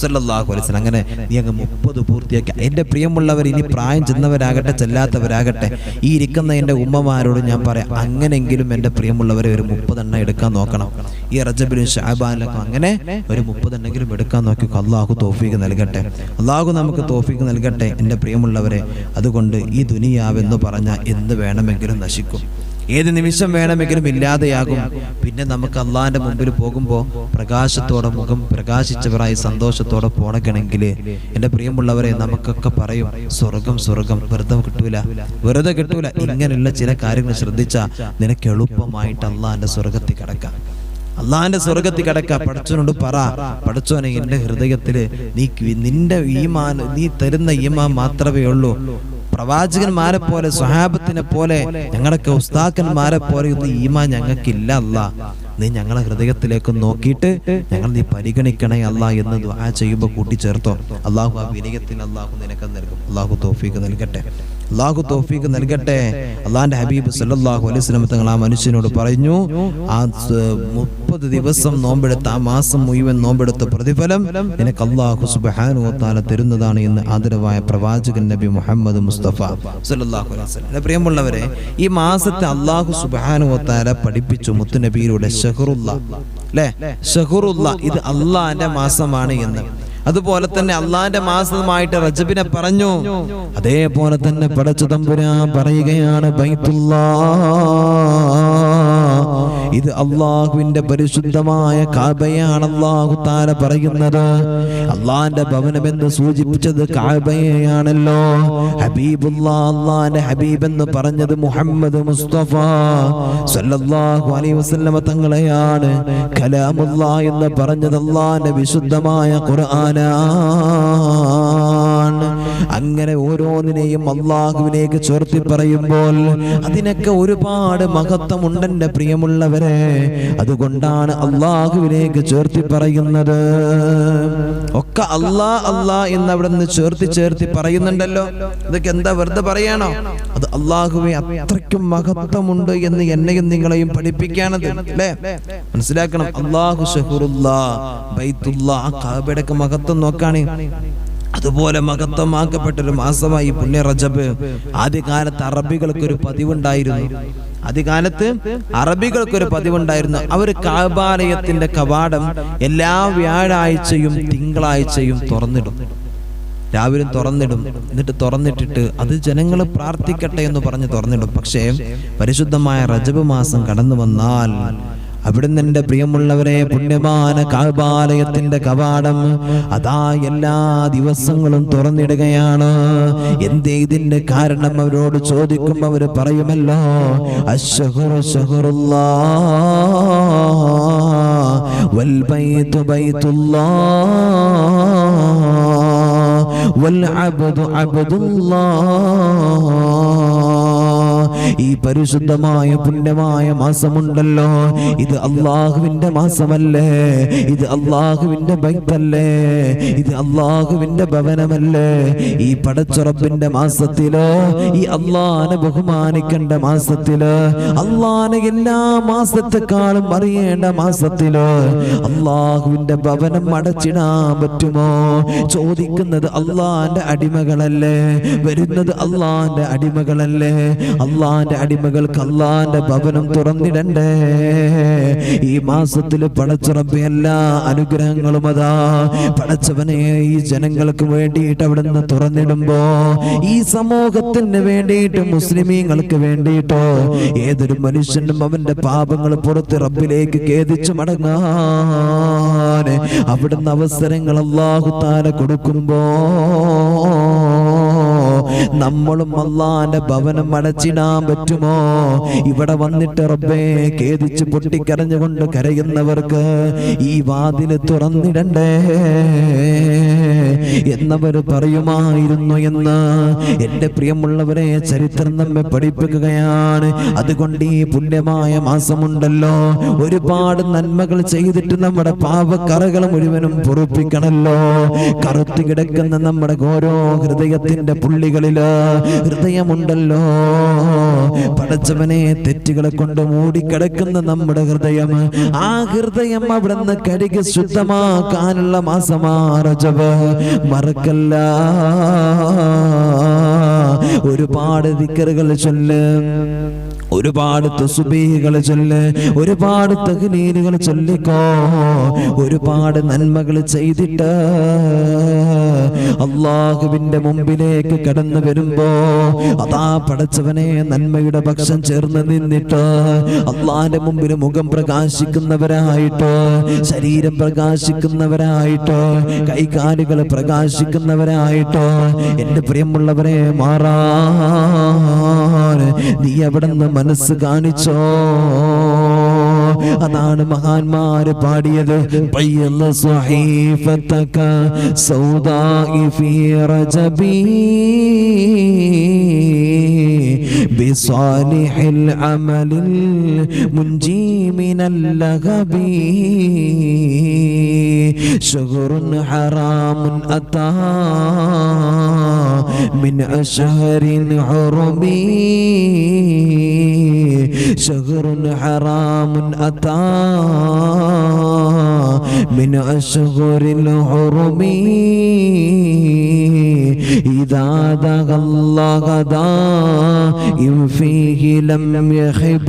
[SPEAKER 1] സല്ലല്ലാഹു അലൈഹി വസല്ലം. അങ്ങനെ നീ അങ്ങ് 30 പൂർത്തിയാക്കി. എൻ്റെ പ്രിയമുള്ളവർ, ഇനി പ്രായം ചെന്നവരാകട്ടെ ചെല്ലാത്തവരാകട്ടെ, ഈ ഇരിക്കുന്ന എൻ്റെ ഉമ്മമാരോട് ഞാൻ പറയാം, അങ്ങനെങ്കിലും എൻ്റെ പ്രിയമുള്ളവരെ ഒരു 30 എണ്ണം എടുക്കാൻ നോക്കണം. ഈ റജബിലും ശഅബാനിലൊക്കെ അങ്ങനെ ഒരു 30 എണ്ണെങ്കിലും എടുക്കാൻ നോക്കി. അള്ളാഹു തൗഫീഖ് നൽകട്ടെ, അള്ളാഹു നമുക്ക് തൗഫീഖ് നൽകട്ടെ എൻ്റെ പ്രിയമുള്ളവരെ. അതുകൊണ്ട് ഈ ദുനിയാവെന്ന് പറഞ്ഞാൽ എന്ത് വേണമെങ്കിലും നശിക്കും, ഏത് നിമിഷം വേണമെങ്കിലും ഇല്ലാതെയാകും. പിന്നെ നമുക്ക് അള്ളാഹിന്റെ മുമ്പിൽ പോകുമ്പോൾ പ്രകാശത്തോടെ, മുഖം പ്രകാശിച്ചവരായി സന്തോഷത്തോടെ പോകണമെങ്കിൽ എൻ്റെ പ്രിയമുള്ളവരെ, നമുക്കൊക്കെ പറയും സ്വർഗം വെറുതെ കിട്ടൂല. ഇങ്ങനെയുള്ള ചില കാര്യങ്ങൾ ശ്രദ്ധിച്ചാൽ നിനക്ക് എളുപ്പമായിട്ട് അള്ളാഹിന്റെ സ്വർഗത്തിൽ കിടക്കാം. അള്ളാഹിന്റെ സ്വർഗത്തിൽ കിടക്ക. പടച്ചവനോട് പറ, പടച്ചവനെ എൻ്റെ ഹൃദയത്തില് നിന്റെ ഈമാൻ, നീ തരുന്ന ഈമാൻ മാത്രമേ ഉള്ളൂ. പ്രവാചകന്മാരെ പോലെ, സ്വഹാബത്തിനെ പോലെ, ഞങ്ങളൊക്കെ ഉസ്താക്കന്മാരെ പോലെ ഈമാൻ ഞങ്ങൾക്കില്ല. അല്ലാ, നീ ഞങ്ങളെ ഹൃദയത്തിലേക്ക് നോക്കിയിട്ട് ഞങ്ങൾ നീ പരിഗണിക്കണേ അല്ലാ എന്ന് ദുആ ചെയ്യുമ്പോൾ കൂട്ടിച്ചേർത്തോ. അള്ളാഹു ആ വിനയത്തിന് അള്ളാഹു നിനക്ക് നൽകും. അള്ളാഹു തൗഫീഖ് നൽകട്ടെ, അള്ളാഹു തൗഫീഖ് നൽകട്ടെ. അള്ളാഹിന്റെ ഹബീബ് സല്ലല്ലാഹു അലൈഹി വസല്ലം തങ്ങൾ ആ മനുഷ്യനോട് പറഞ്ഞു, ആ 30 ദിവസം നോമ്പെടുത്ത, ആ മാസം മുഴുവൻ നോമ്പെടുത്ത പ്രതിഫലം നിനക്ക് അള്ളാഹു സുബ്ഹാനഹു വ തആല തരുന്നതാണ് എന്ന് ആദരവായ പ്രവാചകൻ നബി മുഹമ്മദ് മുസ്തഫ സല്ലല്ലാഹു അലൈഹി വസല്ലം. പ്രിയമുള്ളവരെ, ഈ മാസത്തെ അള്ളാഹു സുബ്ഹാനഹു വ തആല പഠിപ്പിച്ചു മുത്തുനബിയിലൂടെ ഷഹറുല്ല, അല്ലേ, ഷഹറുല്ല, ഇത് അള്ളാഹിന്റെ മാസമാണ് എന്ന്. അതുപോലെ തന്നെ അള്ളാഹിന്റെ മാസമായിട്ട് റജബിനെ പറഞ്ഞു. അതേപോലെ തന്നെ പടച്ച തമ്പുരാൻ പറയുകയാണ്, ഇത് അള്ളാഹുവിന്റെ പരിശുദ്ധമായ കഅബയാണ്. അല്ലാഹു തആല പറയുന്നത് അള്ളാഹിന്റെ ഭവനമെന്ന് സൂചിപ്പിച്ചത് കഅബയാണല്ലോ. ഹബീബുല്ലാഹ്, അള്ളാഹിന്റെ ഹബീബ് എന്ന് പറഞ്ഞത് മുഹമ്മദ് മുസ്തഫ സല്ലല്ലാഹു അലൈഹി വസല്ലം തങ്ങളെയാണ്. കലാമുല്ലാഹ് എന്ന് പറഞ്ഞത് അള്ളാഹിന്റെ വിശുദ്ധമായ ഖുർആൻ. അങ്ങനെ ഓരോന്നിനെയും അള്ളാഹുവിലേക്ക് ചേർത്തി പറയുമ്പോൾ അതിനൊക്കെ ഒരുപാട് മഹത്വമുണ്ട് എൻ്റെ പ്രിയമുള്ളവരെ. അതുകൊണ്ടാണ് അള്ളാഹുവിലേക്ക് ചേർത്തി പറയുന്നത്. ഒക്കെ അല്ലാ എന്ന് അവിടെ നിന്ന് ചേർത്തി പറയുന്നുണ്ടല്ലോ. ഇതൊക്കെ എന്താ വെറുതെ പറയാണോ? അത് അള്ളാഹുവെ അത്രയ്ക്കും മഹത്വമുണ്ട് എന്ന് എന്നെയും നിങ്ങളെയും പഠിപ്പിക്കാനത്, അല്ലേ? മനസ്സിലാക്കണം. അള്ളാഹു ഷഹറുല്ലാഹ്, ബൈത്തുല്ലാഹ്, കഅബയുടെ മഹത്വം നോക്കാണ്. അതുപോലെ മഹത്വമാക്കപ്പെട്ടൊരു മാസമായി പുണ്യ റജബ്. ആദ്യകാലത്ത് അറബികൾക്കൊരു പതിവുണ്ടായിരുന്നു. അവർ കഅബാലയത്തിന്റെ കവാടം എല്ലാ വ്യാഴാഴ്ചയും തിങ്കളാഴ്ചയും തുറന്നിടും. രാവിലെ തുറന്നിടും. എന്നിട്ട് തുറന്നിട്ടിട്ട് അത് ജനങ്ങൾ പ്രാർത്ഥിക്കട്ടെ എന്ന് പറഞ്ഞ് തുറന്നിടും. പക്ഷേ പരിശുദ്ധമായ റജബ് മാസം കടന്നു വന്നാൽ അവിടുന്ന് എൻ്റെ പ്രിയമുള്ളവരെ പുണ്യമാന കഅബാലയത്തിന്റെ കവാടം അതാ എല്ലാ ദിവസങ്ങളും തുറന്നിടുകയാണ്. എന്തേ ഇതിന്റെ കാരണം അവരോട് ചോദിക്കുമ്പോൾ അവർ പറയുമല്ലോ, അശ്ശഹറു ശഹറുല്ലാഹ് വൽ ബൈതു ബൈത്തുല്ലാഹ് വൽ അബ്ദു അബ്ദുല്ലാഹ്. ഈ പരിശുദ്ധമായ പുണ്യമായ മാസമുണ്ടല്ലോ, ഇത് അള്ളാഹുവിന്റെ മാസമല്ലേ, ഇത് അള്ളാഹുവിന്റെ ബൈത്തല്ലേ, ഇത് അള്ളാഹുവിന്റെ ഭവനമല്ലേ. ഈ പടച്ച റബ്ബിന്റെ മാസത്തില്, ഈ അള്ളാനെ ബഹുമാനിക്കേണ്ട മാസത്തില്, അള്ളാനെ എല്ലാ മാസത്തെക്കാളും അറിയേണ്ട മാസത്തില് അള്ളാഹുവിന്റെ ഭവനം അടച്ചിടാൻ പറ്റുമോ? ചോദിക്കുന്നത് അള്ളാന്റെ അടിമകളല്ലേ, വരുന്നത് അള്ളാന്റെ അടിമകളല്ലേ. അള്ളാന്റെ അടിമകൾക്ക് അള്ളാന്റെ ഭവനം തുറന്നിടണ്ടേ. ഈ മാസത്തിൽ പടച്ച റബ്ബേ എല്ലാ അനുഗ്രഹങ്ങളും അതാ പടച്ചവനെ ഈ ജനങ്ങൾക്ക് വേണ്ടിയിട്ട് അവിടുന്ന് തുറന്നിടുമ്പോ, ഈ സമൂഹത്തിന് വേണ്ടിയിട്ട്, മുസ്ലിമീങ്ങൾക്ക് വേണ്ടിയിട്ടോ, ഏതൊരു മനുഷ്യനും അവന്റെ പാപങ്ങൾ പുറത്ത് റബ്ബിലേക്ക് ഖേദിച്ചു മടങ്ങാൻ അവിടുന്ന് അവസരങ്ങൾ അല്ലാഹു തആല കൊടുക്കുമ്പോ നമ്മളും അള്ളാന്റെ ഭവനം അടച്ചിടാൻ പറ്റുമോ? ഇവിടെ വന്നിട്ട് റബ്ബേ ഖേദിച്ച് പൊട്ടിക്കരഞ്ഞുകൊണ്ട് കരയുന്നവർക്ക് ഈ വാതില് തുറന്നിടണ്ടേ എന്നവർ പറയുമായിരുന്നു എന്ന് എന്റെ പ്രിയമുള്ളവരെ ചരിത്രം നമ്മെ പഠിപ്പിക്കുകയാണ്. അതുകൊണ്ട് ഈ പുണ്യമായ മാസമുണ്ടല്ലോ, ഒരുപാട് നന്മകൾ ചെയ്തിട്ട് നമ്മുടെ പാപക്കറകൾ മുഴുവനും പൊറുപ്പിക്കണല്ലോ. കറുത്തു കിടക്കുന്ന നമ്മുടെ ഓരോ ഹൃദയത്തിന്റെ പുള്ളികളില് ഹൃദയമുണ്ടല്ലോ, പടച്ചവനെ തെറ്റുകളെ കൊണ്ട് മൂടിക്കിടക്കുന്ന നമ്മുടെ ഹൃദയം, ആ ഹൃദയം അവിടെ നിന്ന് കഴുകി ശുദ്ധമാക്കാനുള്ള മാസമാ റജബ്. മറക്കല്ല, ഒരുപാട് ദിക്റുകൾ ചൊല്ല്, ഒരുപാട് തസ്ബീഹുകൾ ചൊല്ല്, ഒരുപാട് തഹ്ലീലുകൾ ചൊല്ലിക്കോ. ഒരുപാട് നന്മകൾ ചെയ്തിട്ട് അള്ളാഹുവിന്റെ മുമ്പിലേക്ക് കടന്നു വരുമ്പോ അതാ പടച്ചവനെ നന്മയുടെ ഭക്ഷണം ചേർന്ന് നിന്നിട്ട് അള്ളാഹിന്റെ മുമ്പിൽ മുഖം പ്രകാശിക്കുന്നവരായിട്ട്, ശരീരം പ്രകാശിക്കുന്നവരായിട്ട്, കൈകാലുകൾ പ്രകാശിക്കുന്നവരായിട്ട് എന്റെ പ്രിയമുള്ളവരെ മാറാൻ നീ എവിടെന്ന് മനസ്സ് കാണിച്ചോ. അതാണ് മഹാന്മാര് പാടിയത്. بصالح العمل المنجي من اللغب شهر حرام أتى من أشهر حرم شهر حرام أتى من أشهر الحرم إذا دغى الله دائم فيه لم يخب.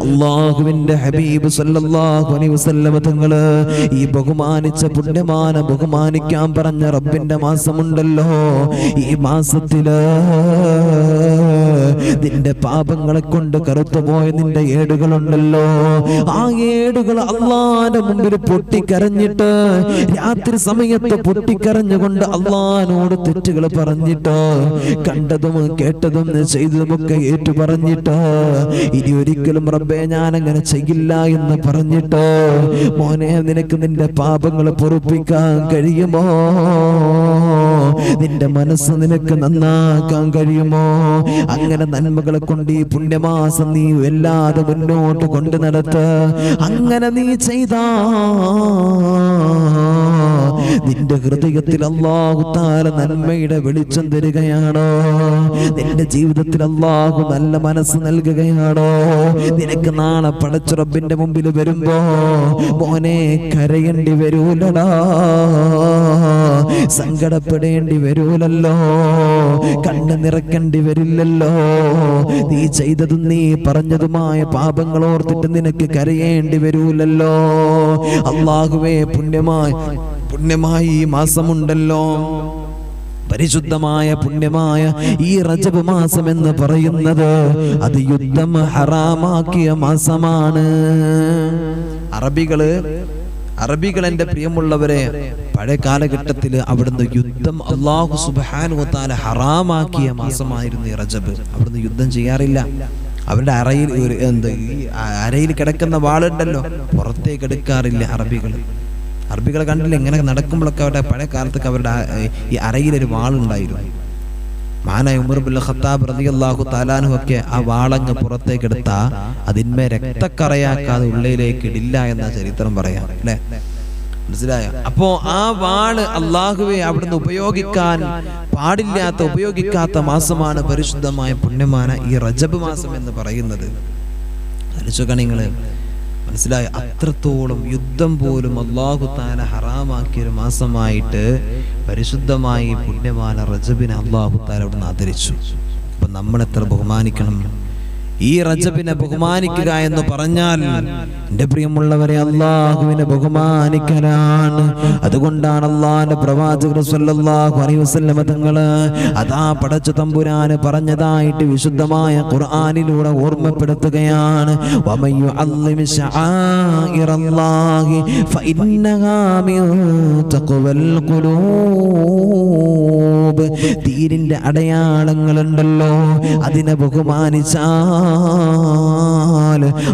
[SPEAKER 1] അള്ളാഹുവിന്റെ ഹബീബ് സല്ലല്ലാഹു അലൈഹി വസല്ലം തങ്ങള് ഈ ബഹുമാനിച്ച പുണ്യമാന ബഹുമാനിക്കാൻ പറഞ്ഞ റബ്ബിന്റെ മാസമുണ്ടല്ലോ, ഈ മാസത്തില് നിന്റെ പാപങ്ങളെ കൊണ്ട് കറുത്തുപോയ നിന്റെ ഏടുകളുണ്ടല്ലോ, ആ ഏടുകൾ അള്ളാന്റെ മുമ്പിൽ പൊട്ടിക്കരഞ്ഞിട്ട്, രാത്രി സമയത്ത് പൊട്ടിക്കരഞ്ഞുകൊണ്ട് അള്ളാനോട് തെറ്റുകൾ പറഞ്ഞിട്ട്, കണ്ടതും കേട്ടതും ചെയ്തതുമൊക്കെ ഏറ്റു പറഞ്ഞിട്ട്, ഇനി ഒരിക്കലും റബ്ബേ ഞാൻ അങ്ങനെ ചെയ്യില്ല എന്ന് പറഞ്ഞിട്ട്, മോനെ നിനക്ക് നിന്റെ പാപങ്ങൾ പൊറുപ്പിക്കാൻ കഴിയുമോ? നിന്റെ മനസ്സ് നിനക്ക് നന്നാക്കാൻ കഴിയുമോ? അങ്ങനെ നന്മകളെ കൊണ്ട് ഈ പുണ്യമാസം നീ വല്ലാതെ മുന്നോട്ട് കൊണ്ടു നടത്ത്. അങ്ങനെ നീ ചെയ്താ നിന്റെ ഹൃദയത്തിൽ അല്ലാഹു തആല നന്മയുടെ വെളിച്ചം തരികയാണോ? നിന്റെ ജീവിതത്തിൽ അല്ലാഹു നല്ല മനസ്സ് നൽകുകയാണോ? നിനക്ക് നാളെ പടച്ച റബ്ബിന്റെ മുമ്പിൽ വരുമ്പോ മോനെ കരയേണ്ടി വരൂലടാ, സങ്കടപ്പെടേണ്ടി വരൂലല്ലോ, കണ്ണ് നിറക്കേണ്ടി വരില്ലല്ലോ. നീ ചെയ്തതും നീ പറഞ്ഞതുമായ പാപങ്ങൾ ഓർത്തിട്ട് നിനക്ക് കരയേണ്ടി വരൂലല്ലോ. അല്ലാഹുവേ, പുണ്യമായി ഈ മാസമുണ്ടല്ലോ, പരിശുദ്ധമായ പുണ്യമായ ഈ റജബ് മാസം എന്ന് പറയുന്നത് അത് യുദ്ധം ഹറാമാക്കിയ മാസമാണ്. അറബികൾ എന്റെ പ്രിയമുള്ളവരെ, പഴയ കാലഘട്ടത്തിൽ അവിടുന്ന് യുദ്ധം അല്ലാഹു സുബ്ഹാനഹു വ തആല ഹറാമാക്കിയ മാസമായിരുന്നു ഈ റജബ്. അവിടുന്ന് യുദ്ധം ചെയ്യാറില്ല. അവരുടെ അരയിൽ കിടക്കുന്ന വാളുണ്ടല്ലോ, പുറത്തേക്ക് എടുക്കാറില്ല അറബികളെ കണ്ടില്ല. ഇങ്ങനെ നടക്കുമ്പോഴൊക്കെ അവരുടെ പഴയ കാലത്തൊക്കെ അവരുടെ ഈ അരയിലൊരു വാളുണ്ടായിരുന്നു. മഹാനായ ഉമർ ഇബ്നുൽ ഖത്താബ് റളിയല്ലാഹു തആല അൻഹു ഒക്കെ ആ വാളങ്ങ് പുറത്തേക്ക് എടുത്താ അതിന്മേൽ രക്തക്കറയാക്കാതെ ഉള്ളിലേക്ക് ഇടില്ല എന്ന ചരിത്രം പറയാം അല്ലേ? മനസ്സിലായോ? അപ്പോ ആ വാള് അള്ളാഹുവെ അവിടുന്ന് ഉപയോഗിക്കാത്ത മാസമാണ് പരിശുദ്ധമായ പുണ്യമായ ഈ റജബ് മാസം എന്ന് പറയുന്നത്. നിങ്ങള് മനസ്സിലായ അത്രത്തോളം യുദ്ധം പോലും അല്ലാഹു തആല ഹറാമാക്കിയൊരു മാസമായിട്ട് പരിശുദ്ധമായി പുണ്യമായ റജബിനെ അല്ലാഹു തആല അവിടുന്ന് ആദരിച്ചു. അപ്പൊ നമ്മൾ എത്ര ബഹുമാനിക്കണം ഈ റജബിനെ ബഹുമാനിക്കുക എന്ന് പറഞ്ഞാൽ. എൻ്റെ പ്രിയമുള്ളവരെ, അള്ളാഹുവിനെ ബഹുമാനിക്കലാണ്. അതുകൊണ്ടാണ് അള്ളാഹുവിന്റെ പ്രവാചകർ സ്വല്ലല്ലാഹു അലൈഹി വസല്ലം തങ്ങള് അതാ പടച്ച തമ്പുരാന് പറഞ്ഞതായിട്ട് വിശുദ്ധമായ ഖുർആനിലൂടെ ഓർമ്മപ്പെടുത്തുകയാണ്. വമൻ യുഅല്ലിമി ശആഇറല്ലാഹി ഫഇന്നഹാ മിൻ തഖ്വൽ ഖുലൂബ്. ദീനിന്റെ അടയാളങ്ങളുണ്ടല്ലോ, അതിനെ ബഹുമാനിച്ചാൽ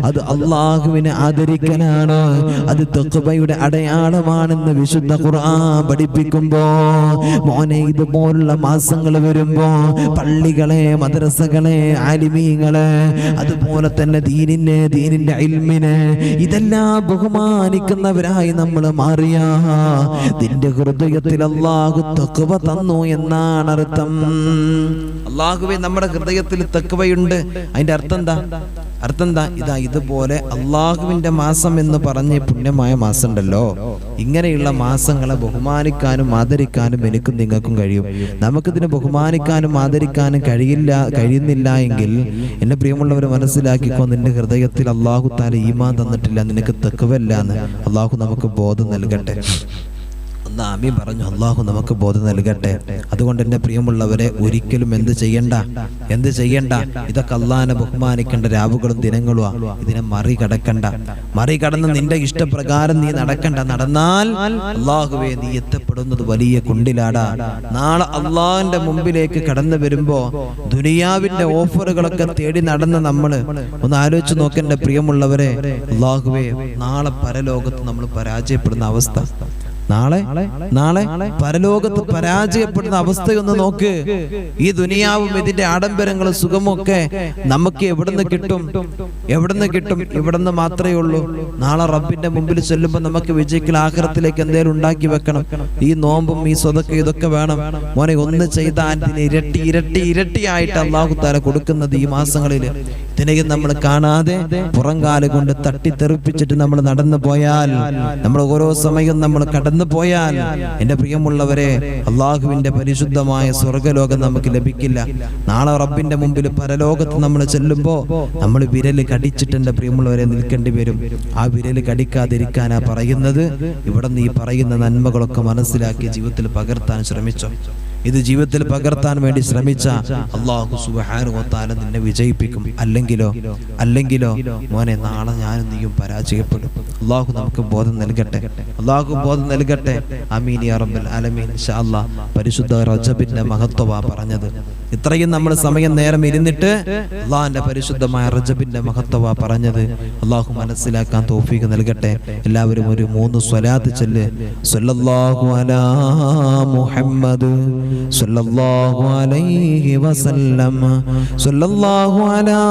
[SPEAKER 1] അത് അള്ളാഹുവിനെ ആദരിക്കലാണ്, അത് തഖ്വയുടെ അടയാളമാണെന്ന് വിശുദ്ധ ഖുർആൻ പഠിപ്പിക്കുമ്പോ മോനെ, ഇതുപോലുള്ള മാസങ്ങൾ വരുമ്പോ പള്ളികളെ, മദ്രസകളെ, ആലിമീങ്ങളെ, അതുപോലെ തന്നെ ദീനിന്റെ ഇൽമിനെ ഇതെല്ലാം ബഹുമാനിക്കുന്നവരായി നമ്മൾ മാറിയ നിന്റെ ഹൃദയത്തിൽ അള്ളാഹു തഖ്വ തന്നു എന്നാണ് അർത്ഥം. അള്ളാഹുവെ നമ്മുടെ ഹൃദയത്തിൽ തഖ്വയുണ്ട്. അതിന്റെ അർത്ഥം എന്താ? ഇതുപോലെ അള്ളാഹുവിന്റെ മാസം എന്ന് പറഞ്ഞ് പുണ്യമായ മാസം ഉണ്ടല്ലോ, ഇങ്ങനെയുള്ള മാസങ്ങളെ ബഹുമാനിക്കാനും ആദരിക്കാനും എനിക്കും നിങ്ങൾക്കും കഴിയും. നമുക്കിതിനെ ബഹുമാനിക്കാനും ആദരിക്കാനും കഴിയുന്നില്ല എങ്കിൽ എന്റെ പ്രിയമുള്ളവർ മനസ്സിലാക്കിക്കോ, നിന്റെ ഹൃദയത്തിൽ അള്ളാഹു തആല ഈമാൻ തന്നിട്ടില്ല, നിനക്ക് തഖ്വയില്ല എന്ന്. അള്ളാഹു നമുക്ക് ബോധം നൽകട്ടെ. ആമീൻ പറഞ്ഞു. അള്ളാഹു നമുക്ക് ബോധം നൽകട്ടെ. അതുകൊണ്ട് എൻ്റെ പ്രിയമുള്ളവരെ, ഒരിക്കലും എന്ത് ചെയ്യണ്ട, ഇതൊക്കെ അള്ളാഹിനെ ബഹുമാനിക്കേണ്ട രാവുകളും ദിനങ്ങളുമാ. ഇതിനെ മറികടന്ന് നിന്റെ ഇഷ്ടപ്രകാരം നീ നടന്നാൽ അള്ളാഹുവേ, നീ എത്തപ്പെടുന്നത് വലിയ കുണ്ടിലാടാ. നാളെ അള്ളാഹിന്റെ മുമ്പിലേക്ക് കടന്നു വരുമ്പോ ദുനിയാവിന്റെ ഓഫറുകളൊക്കെ തേടി നടന്ന് നമ്മള് ഒന്ന് ആലോചിച്ച് നോക്കേണ്ട പ്രിയമുള്ളവരെ. അള്ളാഹുവേ, നാളെ പരലോകത്ത് നമ്മൾ പരാജയപ്പെടുന്ന അവസ്ഥ, നാളെ പരലോകത്ത് പരാജയപ്പെടുന്ന അവസ്ഥയൊന്ന് നോക്ക്. ഈ ദുനിയാവും ഇതിന്റെ ആഡംബരങ്ങളും സുഖമൊക്കെ നമുക്ക് എവിടുന്ന് കിട്ടും? ഇവിടുന്ന് മാത്രമേ ഉള്ളൂ. നാളെ റബ്ബിന്റെ മുമ്പിൽ ചെല്ലുമ്പോൾ നമുക്ക് വിജയിക്കൽ ആഖിറത്തിലേക്ക് എന്തേലും ഉണ്ടാക്കി വെക്കണം. ഈ നോമ്പും ഈ സ്വതക്കും ഇതൊക്കെ വേണം മോനെ. ഒന്ന് ചെയ്താൽ ഇരട്ടിയായിട്ട് അല്ലാഹു തആല കൊടുക്കുന്നത് ഈ മാസങ്ങളിൽ. ഇതിനെയും നമ്മൾ കാണാതെ പുറംകാല് കൊണ്ട് തട്ടിത്തെറിപ്പിച്ചിട്ട് നമ്മൾ നടന്നു പോയാൽ, നമ്മൾ ഓരോ സമയം നമ്മൾ കടന്നു പോയാൽ, എന്റെ പ്രിയമുള്ളവരെ, അള്ളാഹുവിന്റെ പരിശുദ്ധമായ സ്വർഗ്ഗലോകം നമുക്ക് ലഭിക്കില്ല. നാളെ റബ്ബിന്റെ മുമ്പിൽ പരലോകത്ത് നമ്മൾ ചെല്ലുമ്പോ നമ്മൾ വിരല് കടിച്ചിട്ട് എന്റെ പ്രിയമുള്ളവരെ നിൽക്കേണ്ടി വരും. ആ വിരല് കടിക്കാതിരിക്കാനാ പറയുന്നത്. ഇവിടെ നീ പറയുന്ന നന്മകളൊക്കെ മനസ്സിലാക്കി ജീവിതത്തിൽ പകർത്താൻ ശ്രമിച്ചോ. ഇത് ജീവിതത്തിൽ പകർത്താൻ വേണ്ടി ശ്രമിച്ച അല്ലാഹു സുബ്ഹാനഹു വ തആല നിന്നെ വിജയിപ്പിക്കും. അല്ലെങ്കിലോ മോനെ, നാളെ ഞാനും നീയും പരാജയപ്പെടും. അല്ലാഹു നമുക്ക് ബോധം നൽകട്ടെ. ആമീൻ യാ റബ്ബൽ ആലമീൻ. ഇൻഷാ അല്ലാഹ് പരിശുദ്ധ റജബിന്റെ മഹത്വവാ പറഞ്ഞത്. ഇത്രയും നമ്മൾ സമയം നേരം ഇരുന്നിട്ട് അള്ളാഹിന്റെ പരിശുദ്ധമായ റജബിന്റെ മഹത്വവാ പറഞ്ഞത്. അല്ലാഹു മനസ്സിലാക്കാൻ തൗഫീഖ് നൽകട്ടെ. എല്ലാവരും ഒരു 3 സ്വലാത്ത് ചൊല്ല്. സ്വല്ലല്ലാഹു അലാ മുഹമ്മദ് സ്വല്ലല്ലാഹു അലൈഹി വസല്ലം. സ്വല്ലല്ലാഹു അലാ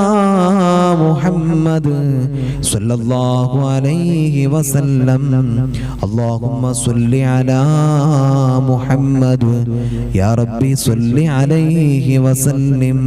[SPEAKER 1] മുഹമ്മദ് സ്വല്ലല്ലാഹു അലൈഹി വസല്ലം. അല്ലാഹുമ്മ സ്വല്ലി അലാ മുഹമ്മദ് യാ റബ്ബി സ്വല്ലി അലൈഹി വസല്ലം.